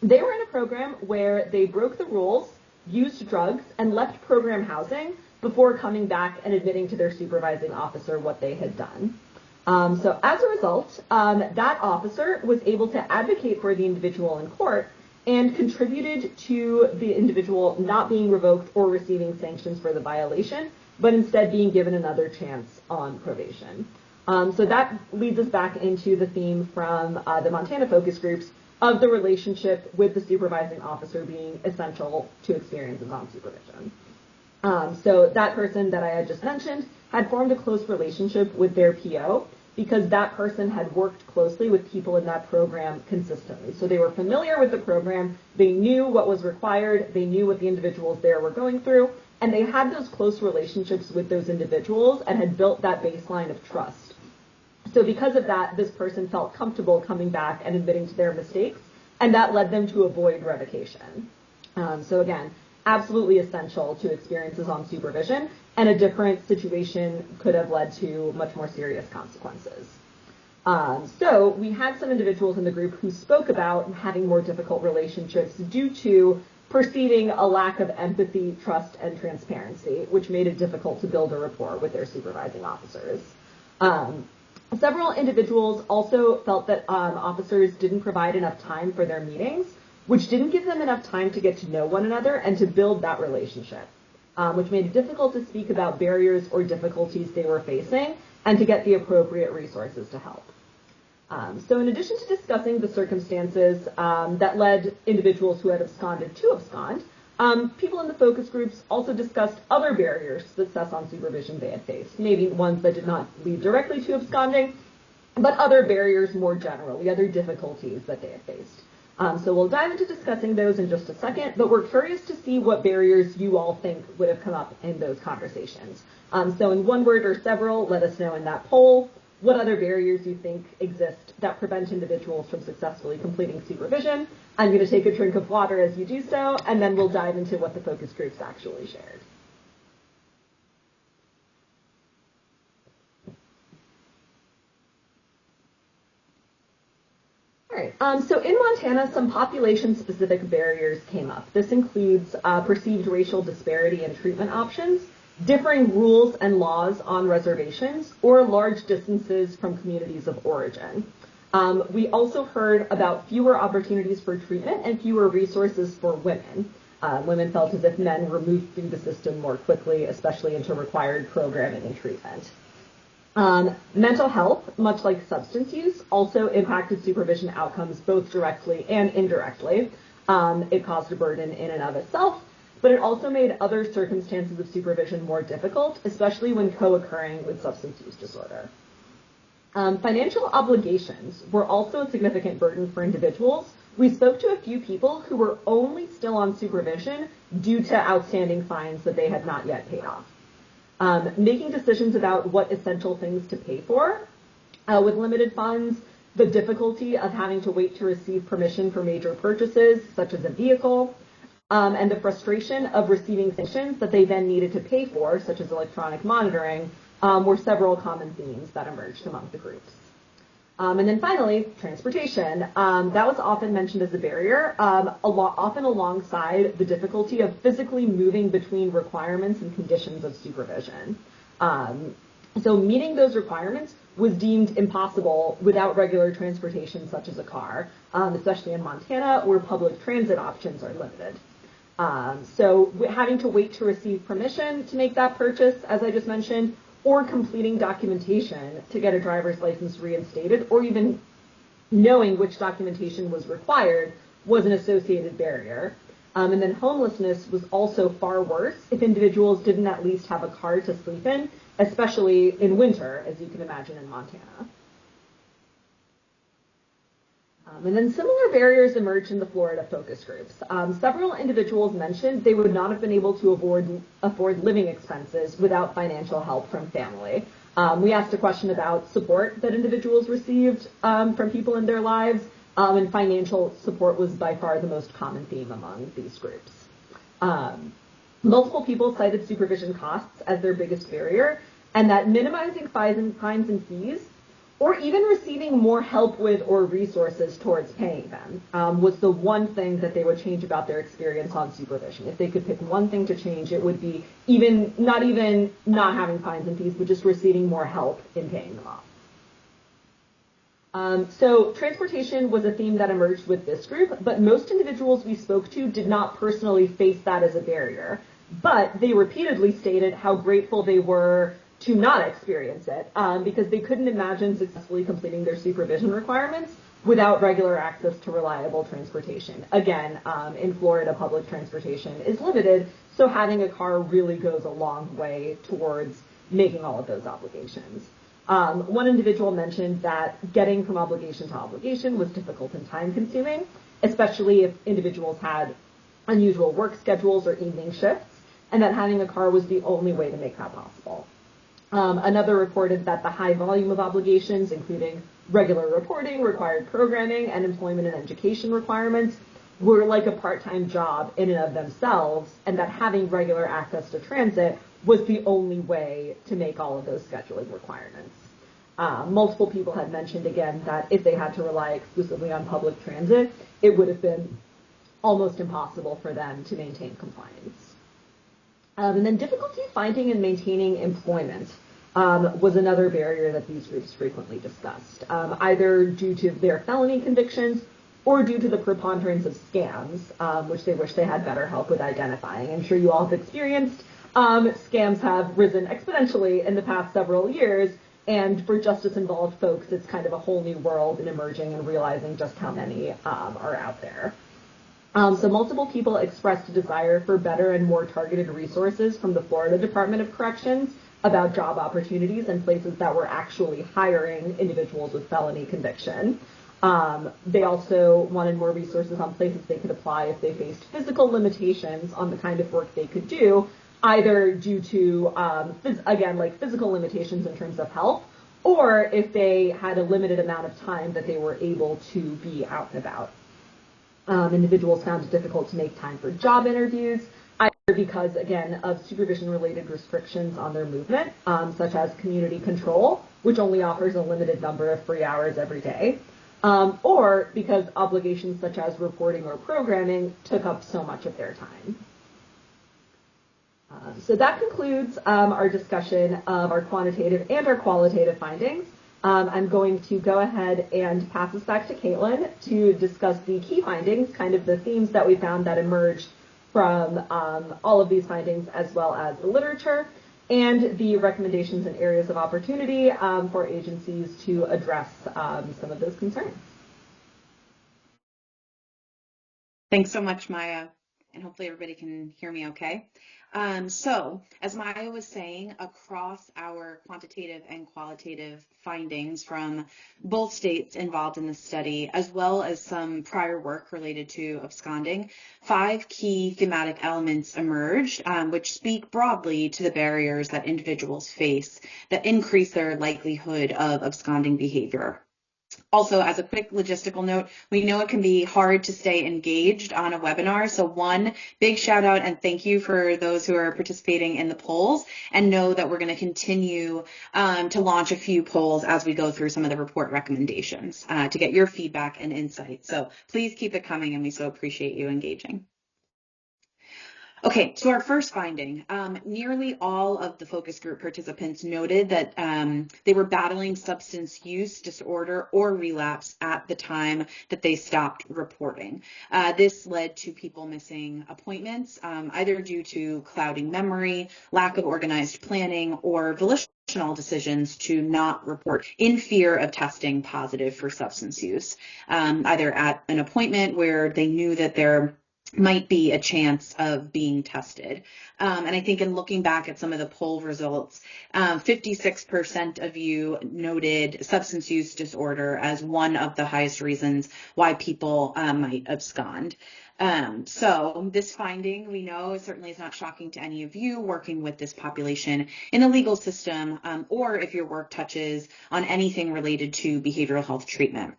they were in a program where they broke the rules, used drugs, and left program housing before coming back and admitting to their supervising officer what they had done. So as a result, that officer was able to advocate for the individual in court and contributed to the individual not being revoked or receiving sanctions for the violation, but instead being given another chance on probation. So that leads us back into the theme from the Montana focus groups of the relationship with the supervising officer being essential to experiences on supervision. So that person that I had just mentioned had formed a close relationship with their PO because that person had worked closely with people in that program consistently. So they were familiar with the program, they knew what was required, they knew what the individuals there were going through, and they had those close relationships with those individuals and had built that baseline of trust. So because of that, this person felt comfortable coming back and admitting to their mistakes, and that led them to avoid revocation. So again, absolutely essential to experiences on supervision, and a different situation could have led to much more serious consequences. So we had some individuals in the group who spoke about having more difficult relationships due to perceiving a lack of empathy, trust, and transparency, which made it difficult to build a rapport with their supervising officers. Several individuals also felt that officers didn't provide enough time for their meetings, which didn't give them enough time to get to know one another and to build that relationship, which made it difficult to speak about barriers or difficulties they were facing and to get the appropriate resources to help. So in addition to discussing the circumstances that led individuals who had absconded to abscond, people in the focus groups also discussed other barriers to success on supervision they had faced, maybe ones that did not lead directly to absconding, but other barriers more generally, other difficulties that they had faced. So we'll dive into discussing those in just a second, but we're curious to see what barriers you all think would have come up in those conversations. So in one word or several, let us know in that poll what other barriers you think exist that prevent individuals from successfully completing supervision. I'm going to take a drink of water as you do so, and then we'll dive into what the focus groups actually shared. So in Montana, some population-specific barriers came up. This includes perceived racial disparity in treatment options, differing rules and laws on reservations, or large distances from communities of origin. We also heard about fewer opportunities for treatment and fewer resources for women. Women felt as if men were moved through the system more quickly, especially into required programming and treatment. Mental health, much like substance use, also impacted supervision outcomes both directly and indirectly. It caused a burden in and of itself, but it also made other circumstances of supervision more difficult, especially when co-occurring with substance use disorder. Financial obligations were also a significant burden for individuals. We spoke to a few people who were only still on supervision due to outstanding fines that they had not yet paid off. Making decisions about what essential things to pay for with limited funds, the difficulty of having to wait to receive permission for major purchases, such as a vehicle, and the frustration of receiving sanctions that they then needed to pay for, such as electronic monitoring, were several common themes that emerged among the groups. And then finally, transportation. That was often mentioned as a barrier, often alongside the difficulty of physically moving between requirements and conditions of supervision. So meeting those requirements was deemed impossible without regular transportation such as a car, especially in Montana where public transit options are limited. So having to wait to receive permission to make that purchase, as I just mentioned, or completing documentation to get a driver's license reinstated, or even knowing which documentation was required was an associated barrier. And then homelessness was also far worse if individuals didn't at least have a car to sleep in, especially in winter, as you can imagine in Montana. And then similar barriers emerged in the Florida focus groups. Several individuals mentioned they would not have been able to afford living expenses without financial help from family. We asked a question about support that individuals received from people in their lives, and financial support was by far the most common theme among these groups. Multiple people cited supervision costs as their biggest barrier, and that minimizing fines and fees, or even receiving more help with or resources towards paying them, was the one thing that they would change about their experience on supervision. If they could pick one thing to change, it would be not having fines and fees, but just receiving more help in paying them off. So transportation was a theme that emerged with this group, but most individuals we spoke to did not personally face that as a barrier, but they repeatedly stated how grateful they were to not experience it, because they couldn't imagine successfully completing their supervision requirements without regular access to reliable transportation. Again, in Florida, public transportation is limited, so having a car really goes a long way towards making all of those obligations. One individual mentioned that getting from obligation to obligation was difficult and time-consuming, especially if individuals had unusual work schedules or evening shifts, and that having a car was the only way to make that possible. Another reported that the high volume of obligations, including regular reporting, required programming, and employment and education requirements, were like a part-time job in and of themselves, and that having regular access to transit was the only way to make all of those scheduling requirements. Multiple people had mentioned again that if they had to rely exclusively on public transit, it would have been almost impossible for them to maintain compliance. And then difficulty finding and maintaining employment was another barrier that these groups frequently discussed, either due to their felony convictions or due to the preponderance of scams, which they wish they had better help with identifying. I'm sure you all have experienced scams have risen exponentially in the past several years, and for justice-involved folks, it's kind of a whole new world in emerging and realizing just how many are out there. So multiple people expressed a desire for better and more targeted resources from the Florida Department of Corrections about job opportunities and places that were actually hiring individuals with felony conviction. They also wanted more resources on places they could apply if they faced physical limitations on the kind of work they could do, either due to, again, like physical limitations in terms of health, or if they had a limited amount of time that they were able to be out and about. Individuals found it difficult to make time for job interviews, either because, again, of supervision-related restrictions on their movement, such as community control, which only offers a limited number of free hours every day, or because obligations such as reporting or programming took up so much of their time. So that concludes our discussion of our quantitative and our qualitative findings. I'm going to go ahead and pass this back to Caitlin to discuss the key findings, kind of the themes that we found that emerged from all of these findings, as well as the literature, and the recommendations and areas of opportunity for agencies to address some of those concerns. Thanks so much, Maya, and hopefully everybody can hear me okay. So, as Maya was saying, across our quantitative and qualitative findings from both states involved in the study, as well as some prior work related to absconding, 5 key thematic elements emerged, which speak broadly to the barriers that individuals face that increase their likelihood of absconding behavior. Also, as a quick logistical note, we know it can be hard to stay engaged on a webinar. So one big shout out and thank you for those who are participating in the polls, and know that we're going to continue to launch a few polls as we go through some of the report recommendations to get your feedback and insight. So please keep it coming, and we so appreciate you engaging. Okay, so our first finding, nearly all of the focus group participants noted that they were battling substance use disorder or relapse at the time that they stopped reporting. This led to people missing appointments, either due to clouding memory, lack of organized planning, or volitional decisions to not report in fear of testing positive for substance use, either at an appointment where they knew that there might be a chance of being tested. And I think in looking back at some of the poll results, 56% of you noted substance use disorder as one of the highest reasons why people might abscond. So this finding, we know, certainly is not shocking to any of you working with this population in the legal system, or if your work touches on anything related to behavioral health treatment.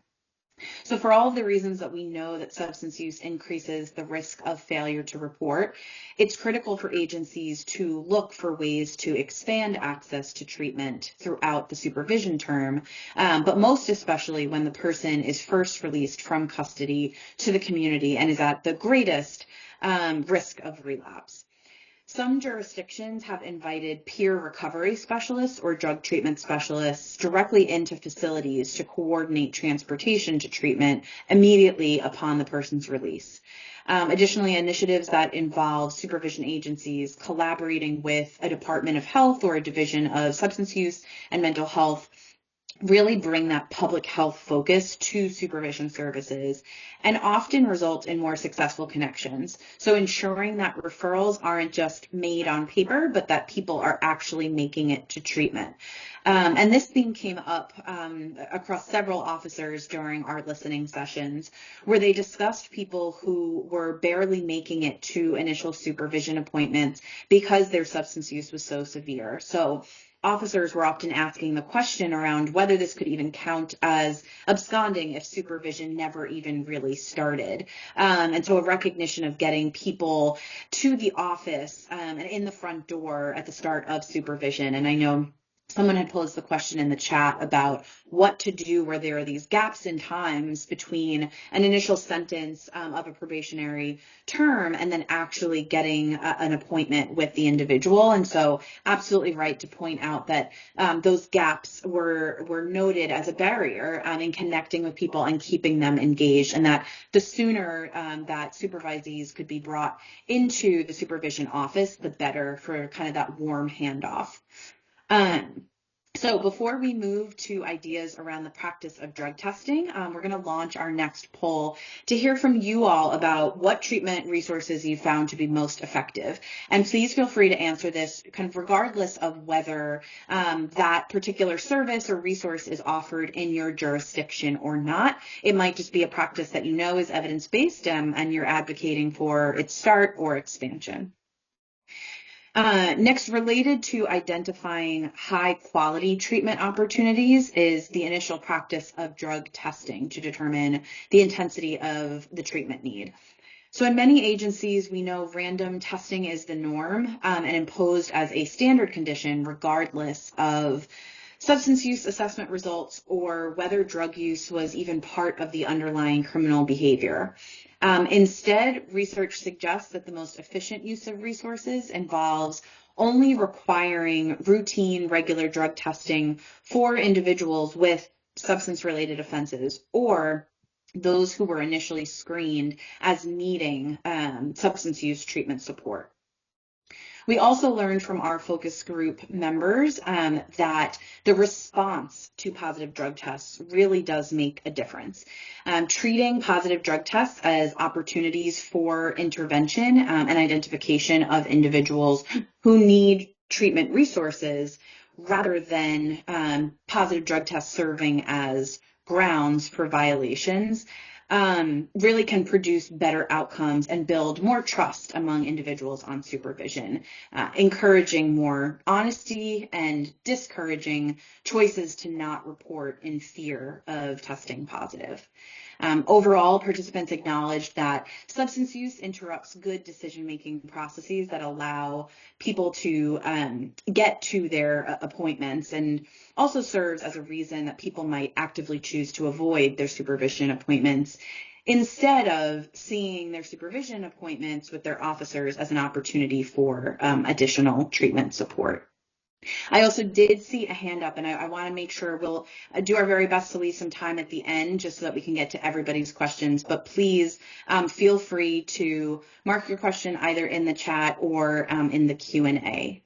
So for all of the reasons that we know that substance use increases the risk of failure to report, it's critical for agencies to look for ways to expand access to treatment throughout the supervision term, but most especially when the person is first released from custody to the community and is at the greatest risk of relapse. Some jurisdictions have invited peer recovery specialists or drug treatment specialists directly into facilities to coordinate transportation to treatment immediately upon the person's release. Additionally, initiatives that involve supervision agencies collaborating with a Department of Health or a Division of Substance Use and Mental Health really bring that public health focus to supervision services and often result in more successful connections. So ensuring that referrals aren't just made on paper, but that people are actually making it to treatment. And this theme came up across several officers during our listening sessions, where they discussed people who were barely making it to initial supervision appointments because their substance use was so severe. So officers were often asking the question around whether this could even count as absconding if supervision never even really started. And so a recognition of getting people to the office and in the front door at the start of supervision. And I know someone had posed the question in the chat about what to do where there are these gaps in times between an initial sentence of a probationary term and then actually getting an appointment with the individual. And so absolutely right to point out that those gaps were noted as a barrier in connecting with people and keeping them engaged, and that the sooner that supervisees could be brought into the supervision office, the better for kind of that warm handoff. So before we move to ideas around the practice of drug testing, we're going to launch our next poll to hear from you all about what treatment resources you found to be most effective. And please feel free to answer this kind of regardless of whether that particular service or resource is offered in your jurisdiction or not. It might just be a practice that you know is evidence-based and you're advocating for its start or expansion. Next, related to identifying high quality treatment opportunities is the initial practice of drug testing to determine the intensity of the treatment need. So in many agencies, we know random testing is the norm and imposed as a standard condition regardless of substance use assessment results or whether drug use was even part of the underlying criminal behavior. Instead, research suggests that the most efficient use of resources involves only requiring routine, regular drug testing for individuals with substance-related offenses or those who were initially screened as needing substance use treatment support. We also learned from our focus group members that the response to positive drug tests really does make a difference. Treating positive drug tests as opportunities for intervention and identification of individuals who need treatment resources rather than positive drug tests serving as grounds for violations really can produce better outcomes and build more trust among individuals on supervision, encouraging more honesty and discouraging choices to not report in fear of testing positive. Overall, participants acknowledged that substance use interrupts good decision-making processes that allow people to get to their appointments and also serves as a reason that people might actively choose to avoid their supervision appointments instead of seeing their supervision appointments with their officers as an opportunity for additional treatment support. I also did see a hand up, and I want to make sure we'll do our very best to leave some time at the end just so that we can get to everybody's questions. But please feel free to mark your question either in the chat or in the Q&A.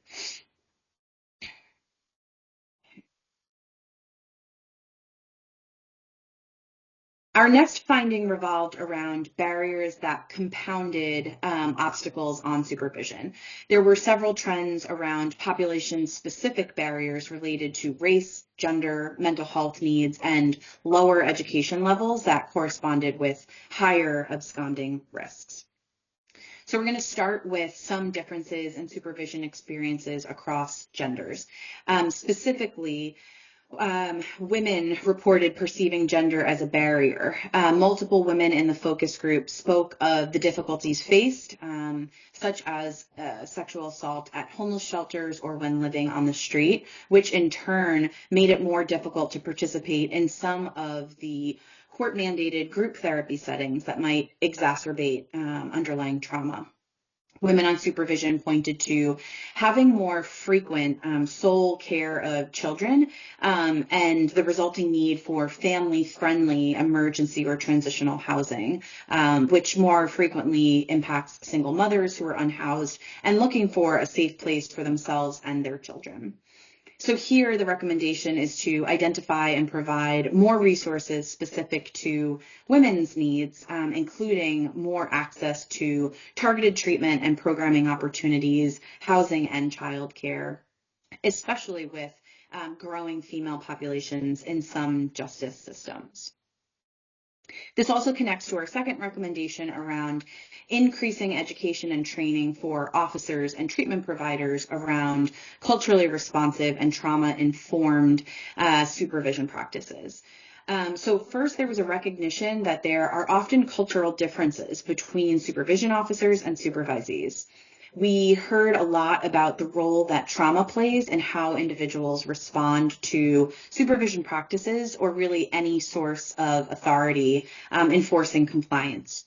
Our next finding revolved around barriers that compounded obstacles on supervision. There were several trends around population-specific barriers related to race, gender, mental health needs, and lower education levels that corresponded with higher absconding risks. So we're going to start with some differences in supervision experiences across genders. Specifically, women reported perceiving gender as a barrier. Multiple women in the focus group spoke of the difficulties faced, such as sexual assault at homeless shelters or when living on the street, which in turn made it more difficult to participate in some of the court-mandated group therapy settings that might exacerbate underlying trauma. Women on supervision pointed to having more frequent sole care of children and the resulting need for family-friendly emergency or transitional housing, which more frequently impacts single mothers who are unhoused and looking for a safe place for themselves and their children. So here, the recommendation is to identify and provide more resources specific to women's needs, including more access to targeted treatment and programming opportunities, housing, and childcare, especially with growing female populations in some justice systems. This also connects to our second recommendation around increasing education and training for officers and treatment providers around culturally responsive and trauma-informed supervision practices. So first, there was a recognition that there are often cultural differences between supervision officers and supervisees. We heard a lot about the role that trauma plays and how individuals respond to supervision practices or really any source of authority enforcing compliance.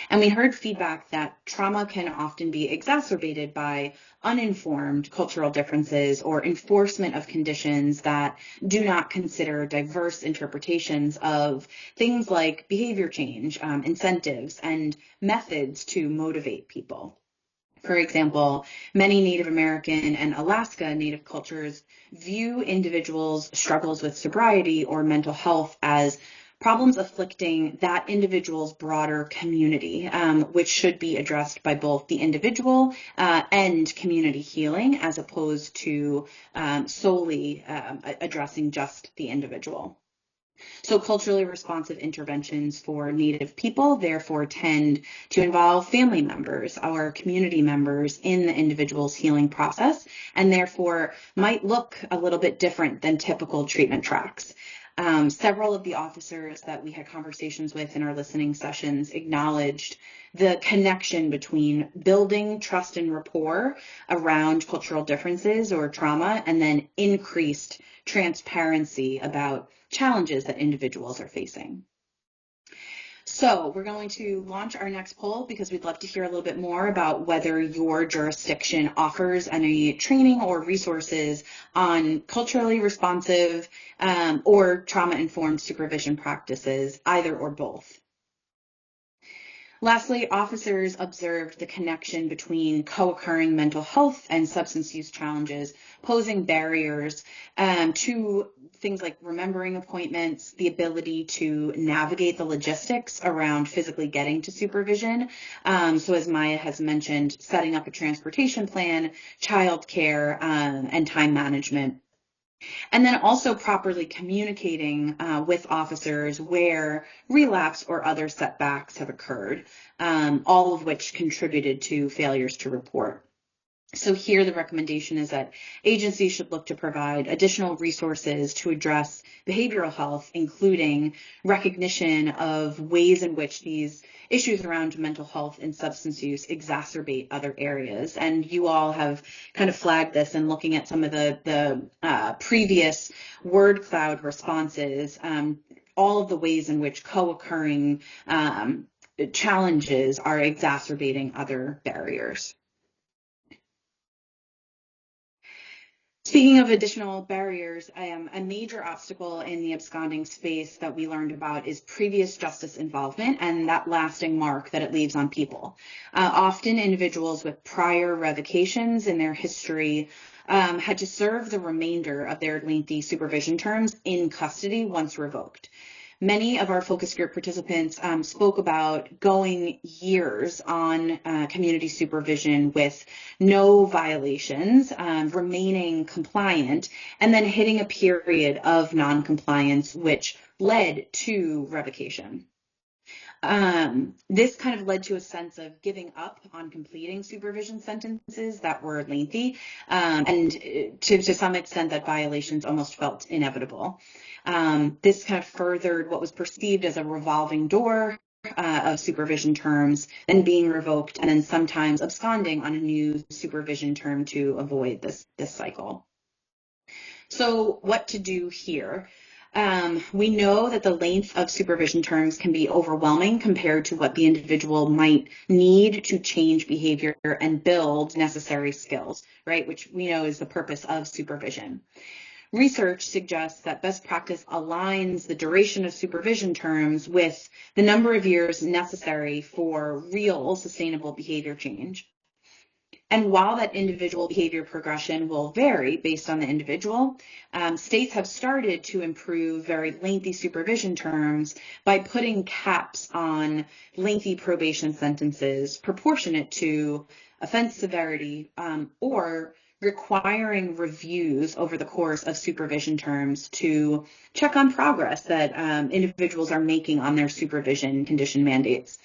And we heard feedback that trauma can often be exacerbated by uninformed cultural differences or enforcement of conditions that do not consider diverse interpretations of things like behavior change, incentives, and methods to motivate people. For example, many Native American and Alaska Native cultures view individuals' struggles with sobriety or mental health as problems afflicting that individual's broader community, which should be addressed by both the individual and community healing, as opposed to solely addressing just the individual. So culturally responsive interventions for Native people therefore tend to involve family members or community members in the individual's healing process, and therefore might look a little bit different than typical treatment tracks. Several of the officers that we had conversations with in our listening sessions acknowledged the connection between building trust and rapport around cultural differences or trauma, and then increased transparency about challenges that individuals are facing. So we're going to launch our next poll because we'd love to hear a little bit more about whether your jurisdiction offers any training or resources on culturally responsive or trauma-informed supervision practices, either or both. Lastly, officers observed the connection between co-occurring mental health and substance use challenges, posing barriers to things like remembering appointments, the ability to navigate the logistics around physically getting to supervision. So as Maya has mentioned, setting up a transportation plan, childcare, and time management. And then also properly communicating with officers where relapse or other setbacks have occurred, all of which contributed to failures to report. So here the recommendation is that agencies should look to provide additional resources to address behavioral health, including recognition of ways in which these issues around mental health and substance use exacerbate other areas. And you all have kind of flagged this in looking at some of the previous word cloud responses, all of the ways in which co-occurring challenges are exacerbating other barriers. Speaking of additional barriers, a major obstacle in the absconding space that we learned about is previous justice involvement and that lasting mark that it leaves on people. Often individuals with prior revocations in their history had to serve the remainder of their lengthy supervision terms in custody once revoked. Many of our focus group participants spoke about going years on community supervision with no violations, remaining compliant, and then hitting a period of non-compliance, which led to revocation. This kind of led to a sense of giving up on completing supervision sentences that were lengthy, and to some extent that violations almost felt inevitable. This kind of furthered what was perceived as a revolving door of supervision terms, then being revoked, and then sometimes absconding on a new supervision term to avoid this cycle. So what to do here? We know that the length of supervision terms can be overwhelming compared to what the individual might need to change behavior and build necessary skills, right? Which we know is the purpose of supervision. Research suggests that best practice aligns the duration of supervision terms with the number of years necessary for real sustainable behavior change. And while that individual behavior progression will vary based on the individual, states have started to improve very lengthy supervision terms by putting caps on lengthy probation sentences proportionate to offense severity, or requiring reviews over the course of supervision terms to check on progress that individuals are making on their supervision condition mandates.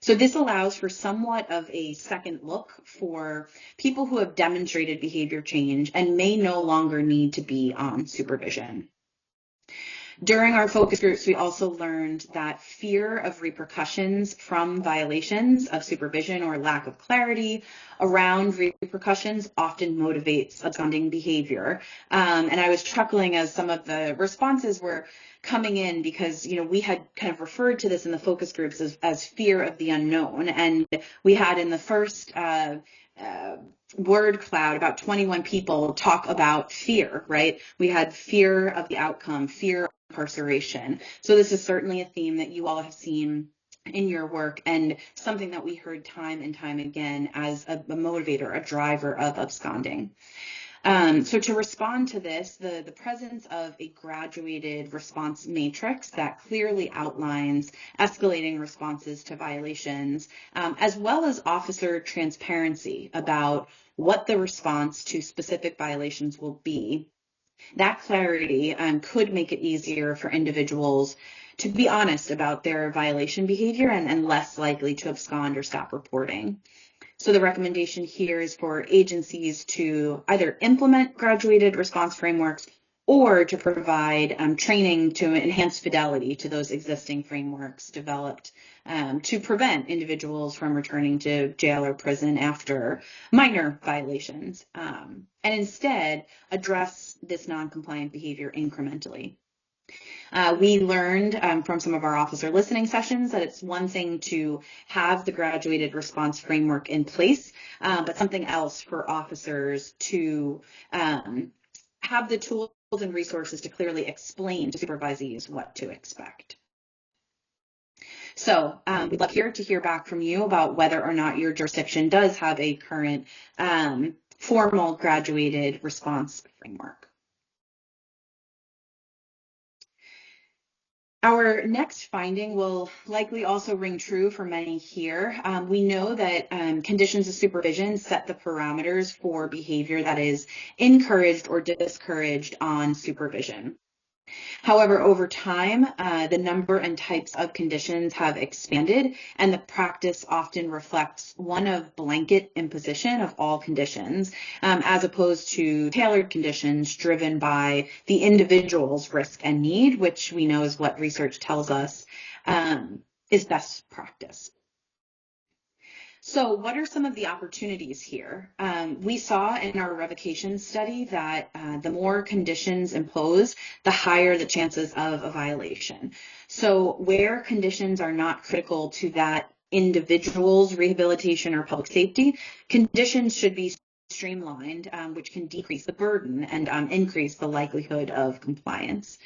So this allows for somewhat of a second look for people who have demonstrated behavior change and may no longer need to be on supervision. During our focus groups, we also learned that fear of repercussions from violations of supervision or lack of clarity around repercussions often motivates absconding behavior. And I was chuckling as some of the responses were coming in because, you know, we had kind of referred to this in the focus groups as fear of the unknown. And we had in the first word cloud, about 21 people talk about fear, right? We had fear of the outcome, fear of incarceration. So this is certainly a theme that you all have seen in your work and something that we heard time and time again as a motivator, a driver of absconding. So to respond to this, the presence of a graduated response matrix that clearly outlines escalating responses to violations, as well as officer transparency about what the response to specific violations will be. That clarity could make it easier for individuals to be honest about their violation behavior and less likely to abscond or stop reporting. So the recommendation here is for agencies to either implement graduated response frameworks or to provide training to enhance fidelity to those existing frameworks developed to prevent individuals from returning to jail or prison after minor violations, and instead address this non-compliant behavior incrementally. We learned from some of our officer listening sessions that it's one thing to have the graduated response framework in place, but something else for officers to have the tools and resources to clearly explain to supervisees what to expect. So we'd love here to hear back from you about whether or not your jurisdiction does have a current formal graduated response framework. Our next finding will likely also ring true for many here. We know that conditions of supervision set the parameters for behavior that is encouraged or discouraged on supervision. However, over time, the number and types of conditions have expanded, and the practice often reflects one of blanket imposition of all conditions, as opposed to tailored conditions driven by the individual's risk and need, which we know is what research tells us is best practice. So what are some of the opportunities here? We saw in our revocation study that the more conditions imposed, the higher the chances of a violation. So where conditions are not critical to that individual's rehabilitation or public safety, conditions should be streamlined, which can decrease the burden and increase the likelihood of compliance.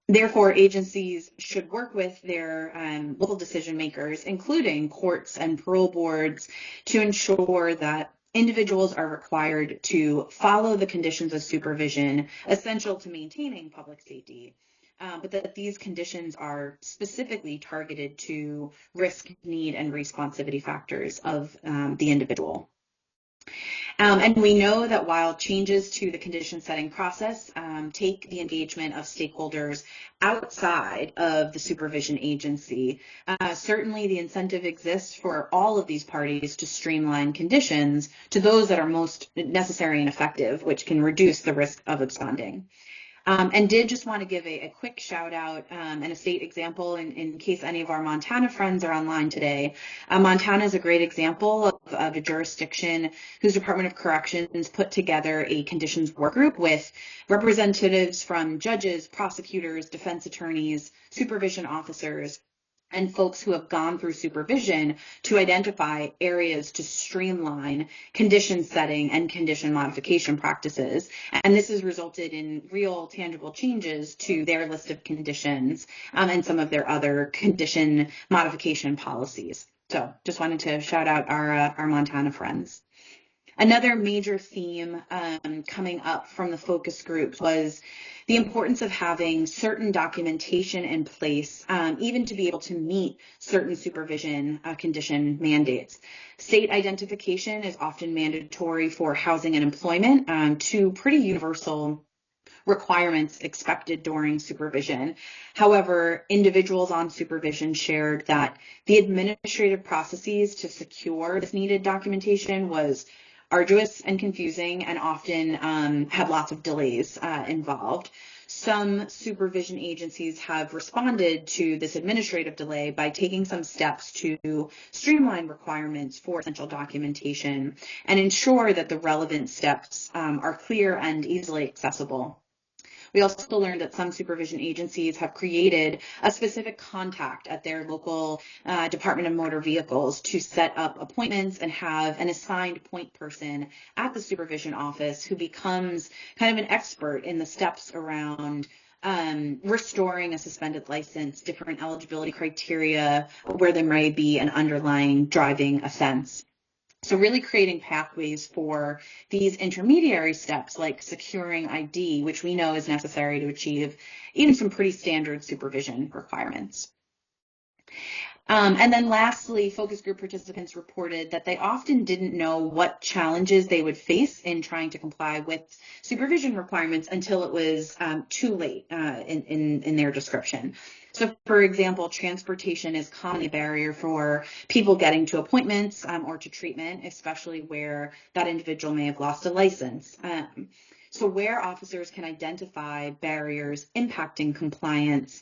Therefore, agencies should work with their local decision makers, including courts and parole boards, to ensure that individuals are required to follow the conditions of supervision essential to maintaining public safety, but that these conditions are specifically targeted to risk, need, and responsivity factors of the individual. And we know that while changes to the condition setting process take the engagement of stakeholders outside of the supervision agency, certainly the incentive exists for all of these parties to streamline conditions to those that are most necessary and effective, which can reduce the risk of absconding. And did just want to give a quick shout out and a state example in case any of our Montana friends are online today. Montana is a great example of a jurisdiction whose Department of Corrections put together a conditions work group with representatives from judges, prosecutors, defense attorneys, supervision officers, and folks who have gone through supervision to identify areas to streamline condition setting and condition modification practices. And this has resulted in real tangible changes to their list of conditions and some of their other condition modification policies. So just wanted to shout out our Montana friends. Another major theme coming up from the focus group was the importance of having certain documentation in place, even to be able to meet certain supervision condition mandates. State identification is often mandatory for housing and employment, two pretty universal requirements expected during supervision. However, individuals on supervision shared that the administrative processes to secure this needed documentation was arduous and confusing and often had lots of delays involved. Some supervision agencies have responded to this administrative delay by taking some steps to streamline requirements for essential documentation and ensure that the relevant steps are clear and easily accessible. We also learned that some supervision agencies have created a specific contact at their local Department of Motor Vehicles to set up appointments and have an assigned point person at the supervision office who becomes kind of an expert in the steps around restoring a suspended license, different eligibility criteria, where there may be an underlying driving offense. So really creating pathways for these intermediary steps like securing ID, which we know is necessary to achieve even some pretty standard supervision requirements. And then lastly, focus group participants reported that they often didn't know what challenges they would face in trying to comply with supervision requirements until it was too late in their description. So, for example, transportation is commonly a barrier for people getting to appointments or to treatment, especially where that individual may have lost a license. So where officers can identify barriers impacting compliance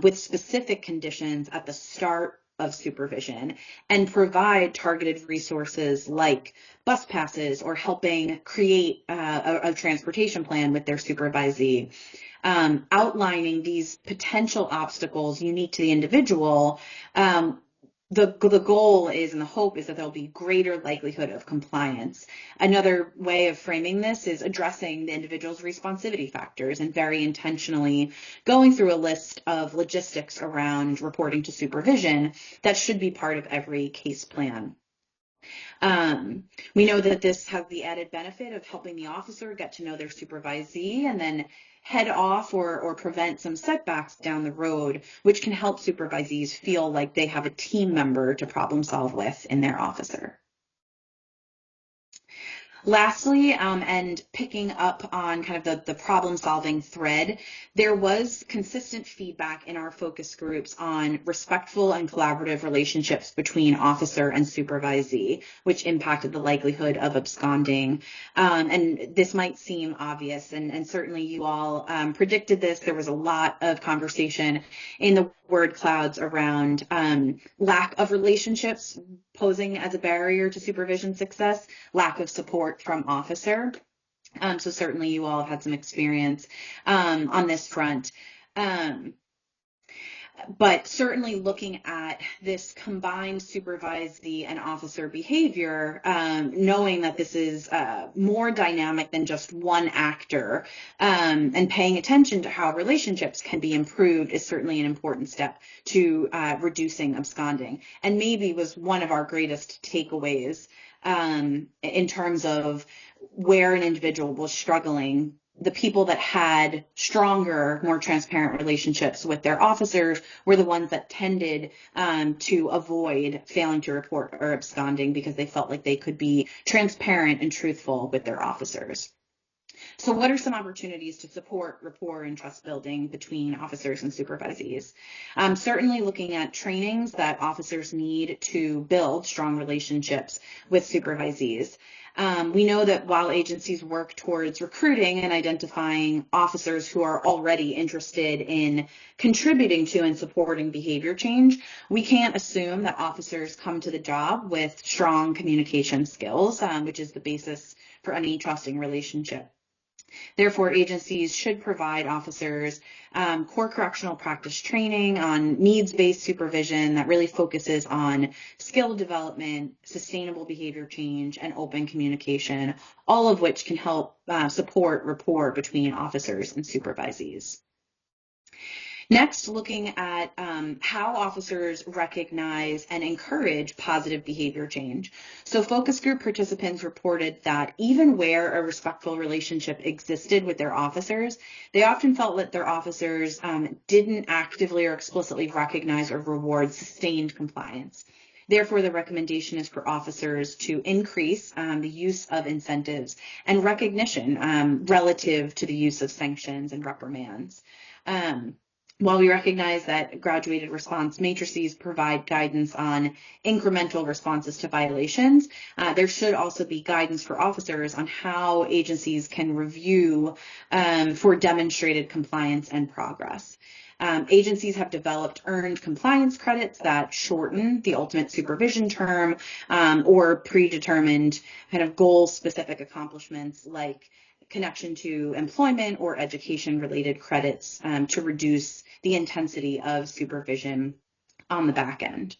with specific conditions at the start of supervision and provide targeted resources like bus passes or helping create a transportation plan with their supervisee. Outlining these potential obstacles unique to the individual, the goal is and the hope is that there'll be greater likelihood of compliance. Another way of framing this is addressing the individual's responsivity factors and very intentionally going through a list of logistics around reporting to supervision that should be part of every case plan. We know that this has the added benefit of helping the officer get to know their supervisee and then head off or prevent some setbacks down the road, which can help supervisees feel like they have a team member to problem solve with in their officer. Lastly, and picking up on kind of the problem-solving thread, there was consistent feedback in our focus groups on respectful and collaborative relationships between officer and supervisee, which impacted the likelihood of absconding. And this might seem obvious, and certainly you all predicted this. There was a lot of conversation in the word clouds around lack of relationships posing as a barrier to supervision success, lack of support from officer. So certainly you all have had some experience on this front. But certainly looking at this combined supervisee and officer behavior, knowing that this is more dynamic than just one actor, and paying attention to how relationships can be improved is certainly an important step to reducing absconding, and maybe was one of our greatest takeaways in terms of where an individual was struggling. The people that had stronger, more transparent relationships with their officers were the ones that tended to avoid failing to report or absconding because they felt like they could be transparent and truthful with their officers. So what are some opportunities to support rapport and trust building between officers and supervisees? Certainly looking at trainings that officers need to build strong relationships with supervisees. We know that while agencies work towards recruiting and identifying officers who are already interested in contributing to and supporting behavior change, we can't assume that officers come to the job with strong communication skills, which is the basis for any trusting relationship. Therefore, agencies should provide officers core correctional practice training on needs-based supervision that really focuses on skill development, sustainable behavior change, and open communication, all of which can help support rapport between officers and supervisees. Next, looking at how officers recognize and encourage positive behavior change. So focus group participants reported that even where a respectful relationship existed with their officers, they often felt that their officers didn't actively or explicitly recognize or reward sustained compliance. Therefore, the recommendation is for officers to increase the use of incentives and recognition relative to the use of sanctions and reprimands. While we recognize that graduated response matrices provide guidance on incremental responses to violations, there should also be guidance for officers on how agencies can review for demonstrated compliance and progress. Agencies have developed earned compliance credits that shorten the ultimate supervision term or predetermined kind of goal-specific accomplishments like connection to employment or education-related credits to reduce the intensity of supervision on the back end.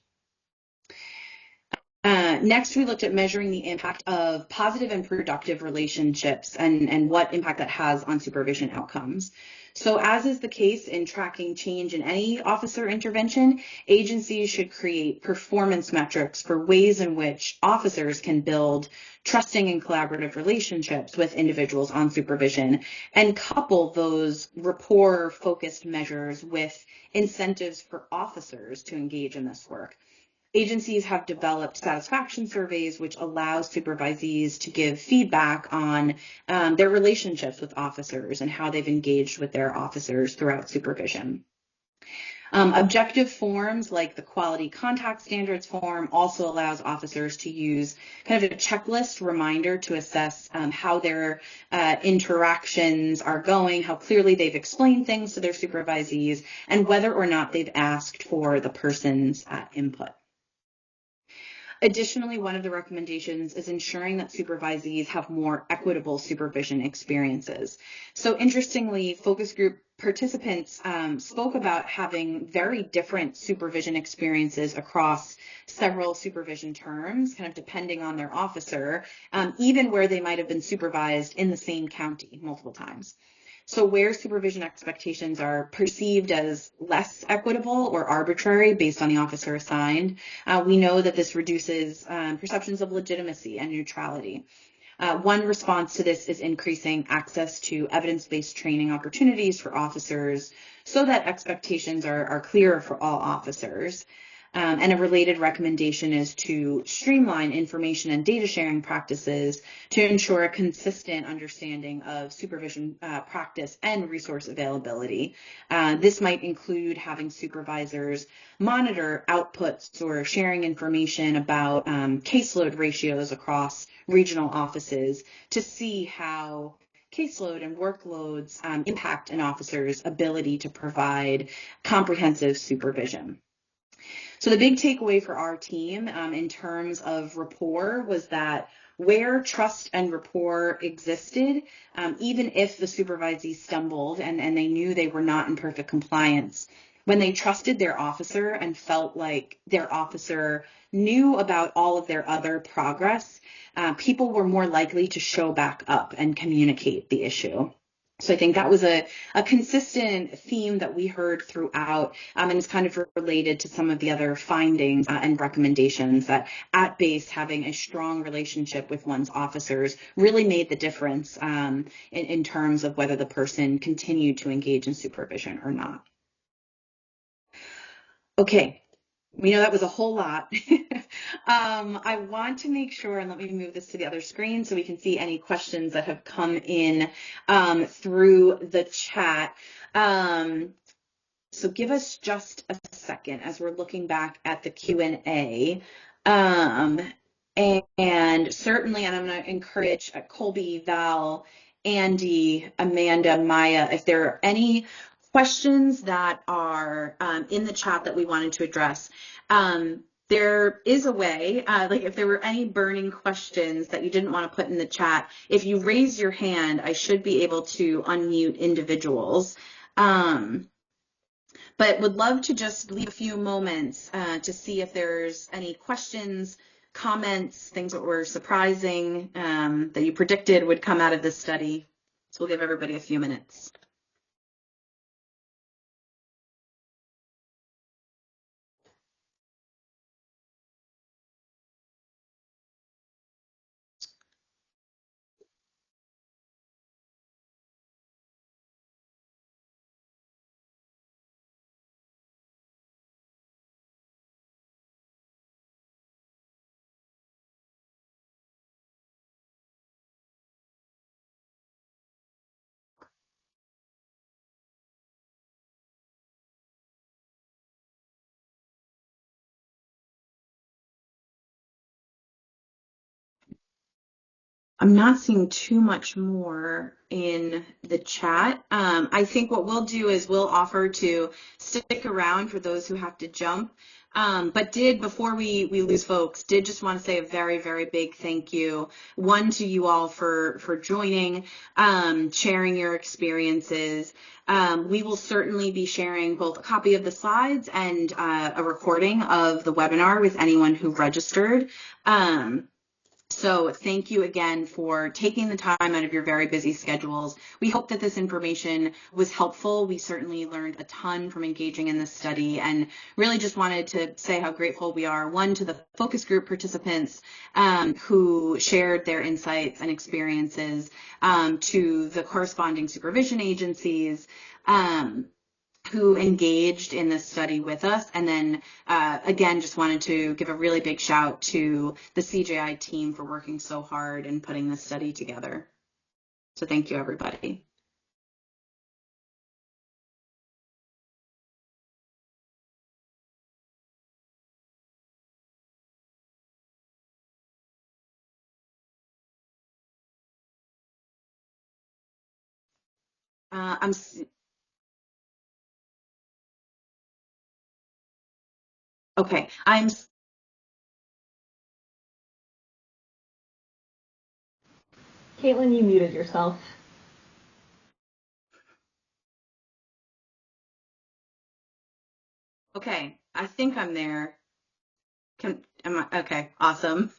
Next, we looked at measuring the impact of positive and productive relationships and what impact that has on supervision outcomes. So as is the case in tracking change in any officer intervention, agencies should create performance metrics for ways in which officers can build trusting and collaborative relationships with individuals on supervision and couple those rapport-focused measures with incentives for officers to engage in this work. Agencies have developed satisfaction surveys which allow supervisees to give feedback on their relationships with officers and how they've engaged with their officers throughout supervision. Objective forms like the quality contact standards form also allows officers to use kind of a checklist reminder to assess how their interactions are going, how clearly they've explained things to their supervisees, and whether or not they've asked for the person's input. Additionally, one of the recommendations is ensuring that supervisees have more equitable supervision experiences. So interestingly, focus group participants spoke about having very different supervision experiences across several supervision terms, kind of depending on their officer, even where they might have been supervised in the same county multiple times. So where supervision expectations are perceived as less equitable or arbitrary based on the officer assigned, we know that this reduces perceptions of legitimacy and neutrality. One response to this is increasing access to evidence-based training opportunities for officers so that expectations are clearer for all officers. And a related recommendation is to streamline information and data sharing practices to ensure a consistent understanding of supervision practice and resource availability. This might include having supervisors monitor outputs or sharing information about caseload ratios across regional offices to see how caseload and workloads impact an officer's ability to provide comprehensive supervision. So the big takeaway for our team in terms of rapport was that where trust and rapport existed, even if the supervisee stumbled and they knew they were not in perfect compliance, when they trusted their officer and felt like their officer knew about all of their other progress, people were more likely to show back up and communicate the issue. So I think that was a consistent theme that we heard throughout, and it's kind of related to some of the other findings and recommendations that at base having a strong relationship with one's officers really made the difference in terms of whether the person continued to engage in supervision or not. Okay. We know that was a whole lot. I want to make sure, and let me move this to the other screen so we can see any questions that have come in through the chat. So give us just a second as we're looking back at the Q&A. And certainly, and I'm going to encourage Colby, Val, Andy, Amanda, Maya, if there are any questions that are in the chat that we wanted to address. There is a way, like if there were any burning questions that you didn't want to put in the chat, if you raise your hand, I should be able to unmute individuals. But would love to just leave a few moments to see if there's any questions, comments, things that were surprising that you predicted would come out of this study. So we'll give everybody a few minutes. I'm not seeing too much more in the chat. I think what we'll do is we'll offer to stick around for those who have to jump. But before we lose folks, did just want to say a very, very big thank you. One, to you all for joining, sharing your experiences. We will certainly be sharing both a copy of the slides and a recording of the webinar with anyone who registered. So thank you again for taking the time out of your very busy schedules. We hope that this information was helpful. We certainly learned a ton from engaging in this study and really just wanted to say how grateful we are, one, to the focus group participants who shared their insights and experiences, to the corresponding supervision agencies, who engaged in this study with us. And then again, just wanted to give a really big shout to the CJI team for working so hard and putting this study together. So thank you, everybody. I'm okay. Caitlin, you muted yourself. Okay. I think I'm there. Am I okay? Awesome.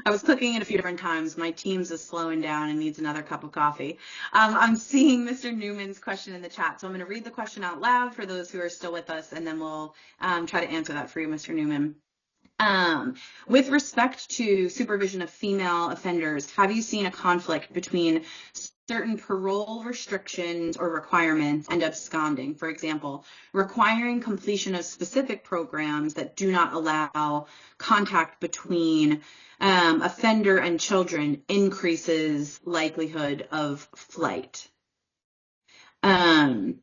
I was clicking it a few different times. My Teams is slowing down and needs another cup of coffee. I'm seeing Mr. Newman's question in the chat, so I'm going to read the question out loud for those who are still with us, and then we'll try to answer that for you, Mr. Newman. With respect to supervision of female offenders, have you seen a conflict between certain parole restrictions or requirements and absconding? For example, requiring completion of specific programs that do not allow contact between offender and children increases likelihood of flight. That's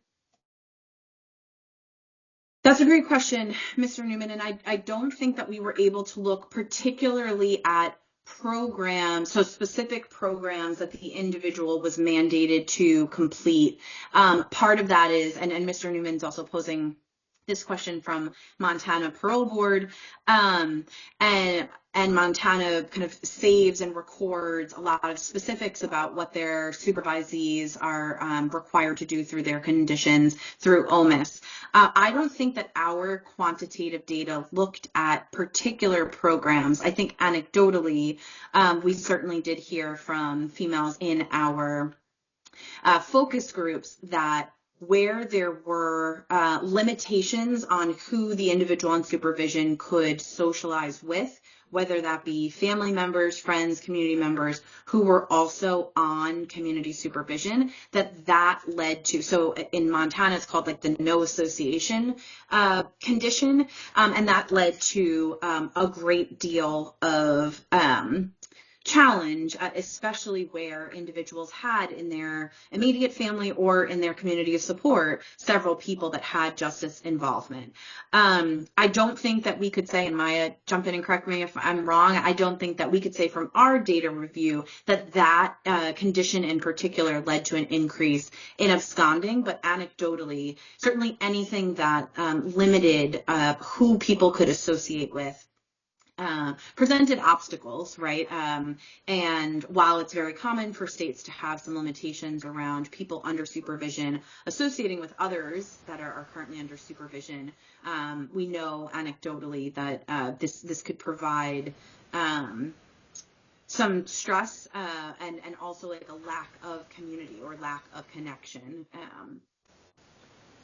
a great question, Mr. Newman, and I don't think that we were able to look particularly at programs, so specific programs that the individual was mandated to complete. Part of that is, and Mr. Newman's also posing this question from Montana Parole Board, and Montana kind of saves and records a lot of specifics about what their supervisees are required to do through their conditions through OMIS. I don't think that our quantitative data looked at particular programs. I think anecdotally, we certainly did hear from females in our focus groups that where there were limitations on who the individual on supervision could socialize with, whether that be family members, friends, community members who were also on community supervision, that led to, so in Montana, it's called like the no association condition, and that led to a great deal of challenge, especially where individuals had in their immediate family or in their community of support several people that had justice involvement. I don't think that we could say, and Maya, jump in and correct me if I'm wrong, I don't think that we could say from our data review that condition in particular led to an increase in absconding, but anecdotally, certainly anything that limited who people could associate with presented obstacles, right? And while it's very common for states to have some limitations around people under supervision associating with others that are currently under supervision, we know anecdotally that this could provide some stress and also like a lack of community or lack of connection.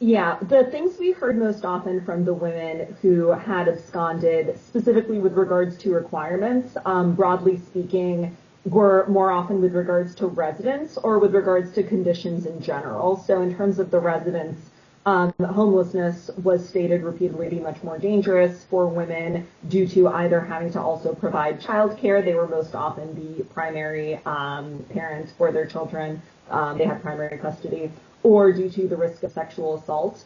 Yeah, the things we heard most often from the women who had absconded, specifically with regards to requirements, broadly speaking, were more often with regards to residence or with regards to conditions in general. So in terms of the residence, homelessness was stated repeatedly to be much more dangerous for women due to either having to also provide childcare. They were most often the primary parents for their children. They had primary custody, or due to the risk of sexual assault.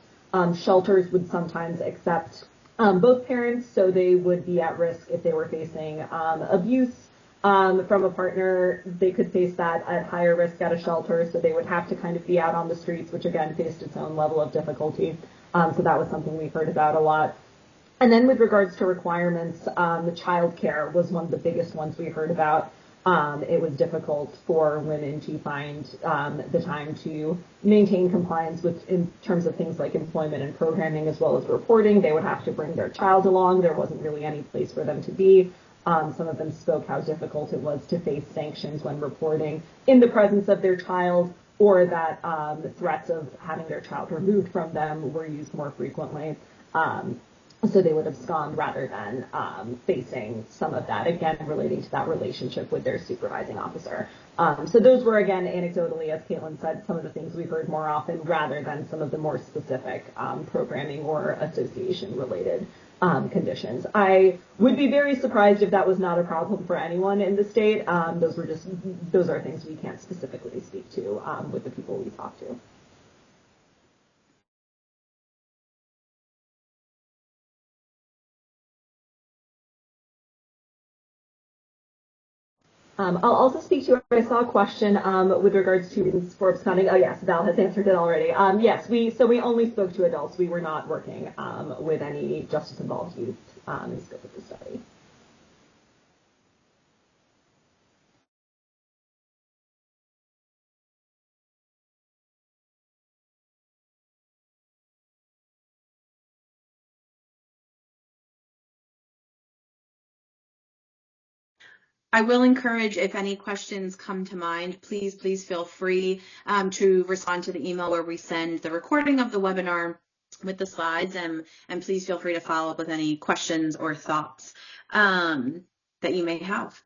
Shelters would sometimes accept both parents, so they would be at risk if they were facing abuse from a partner. They could face that at higher risk at a shelter, so they would have to kind of be out on the streets, which again faced its own level of difficulty. So that was something we heard about a lot. And then with regards to requirements, the child care was one of the biggest ones we heard about. It was difficult for women to find the time to maintain compliance with in terms of things like employment and programming as well as reporting. They would have to bring their child along. There wasn't really any place for them to be. Some of them spoke how difficult it was to face sanctions when reporting in the presence of their child, or that threats of having their child removed from them were used more frequently. So they would abscond rather than facing some of that, again, relating to that relationship with their supervising officer. So those were, again, anecdotally, as Caitlin said, some of the things we've heard more often rather than some of the more specific programming or association-related conditions. I would be very surprised if that was not a problem for anyone in the state. Those are things we can't specifically speak to with the people we talk to. I'll also speak to, I saw a question with regards to students for absconding. Oh yes, Val has answered it already. Yes, we only spoke to adults. We were not working with any justice involved youth in the scope of the study. I will encourage, if any questions come to mind, please feel free to respond to the email where we send the recording of the webinar with the slides, and please feel free to follow up with any questions or thoughts that you may have.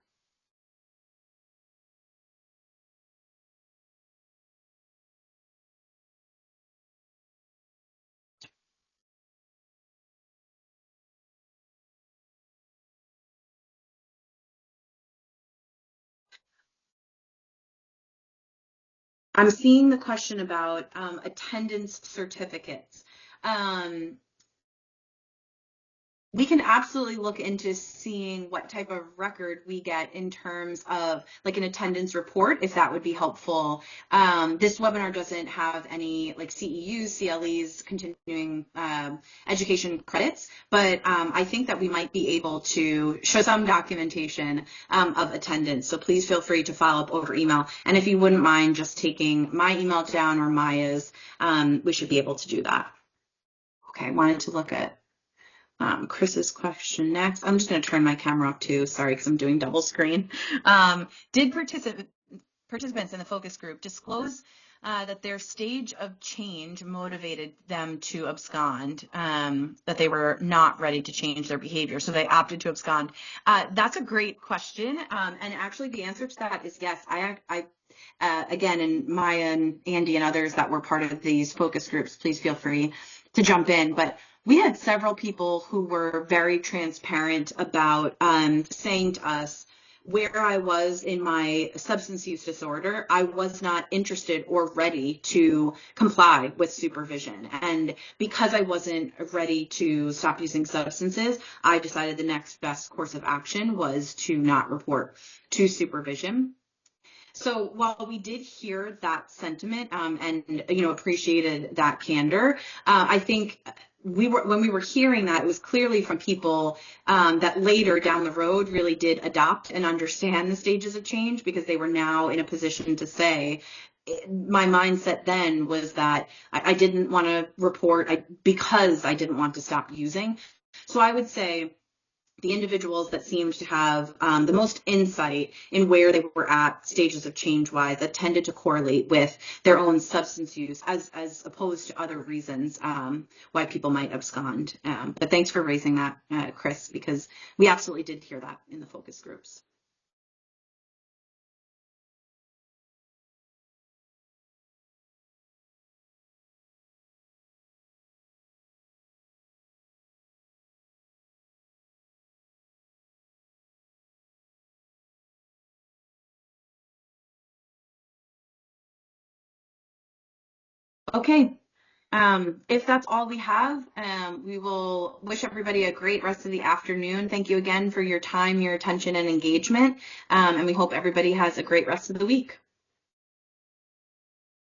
I'm seeing the question about attendance certificates. We can absolutely look into seeing what type of record we get in terms of like an attendance report, if that would be helpful. This webinar doesn't have any like CEUs, CLEs, continuing education credits, but I think that we might be able to show some documentation of attendance. So please feel free to follow up over email. And if you wouldn't mind just taking my email down or Maya's, we should be able to do that. Okay, I wanted to look at Chris's question next. I'm just going to turn my camera off too. Sorry, because I'm doing double screen. Did participants in the focus group disclose that their stage of change motivated them to abscond, that they were not ready to change their behavior, so they opted to abscond? That's a great question. And actually the answer to that is yes. Again, and Maya and Andy and others that were part of these focus groups, please feel free to jump in. But we had several people who were very transparent about saying to us, where I was in my substance use disorder, I was not interested or ready to comply with supervision. And because I wasn't ready to stop using substances, I decided the next best course of action was to not report to supervision. So while we did hear that sentiment and appreciated that candor, I think when we were hearing that, it was clearly from people that later down the road really did adopt and understand the stages of change, because they were now in a position to say, my mindset then was that I didn't want to report because I didn't want to stop using. So I would say the individuals that seemed to have the most insight in where they were at stages of change wise, that tended to correlate with their own substance use as opposed to other reasons why people might abscond. But thanks for raising that, Chris, because we absolutely did hear that in the focus groups. Okay. If that's all we have, we will wish everybody a great rest of the afternoon. Thank you again for your time, your attention, and engagement. And we hope everybody has a great rest of the week.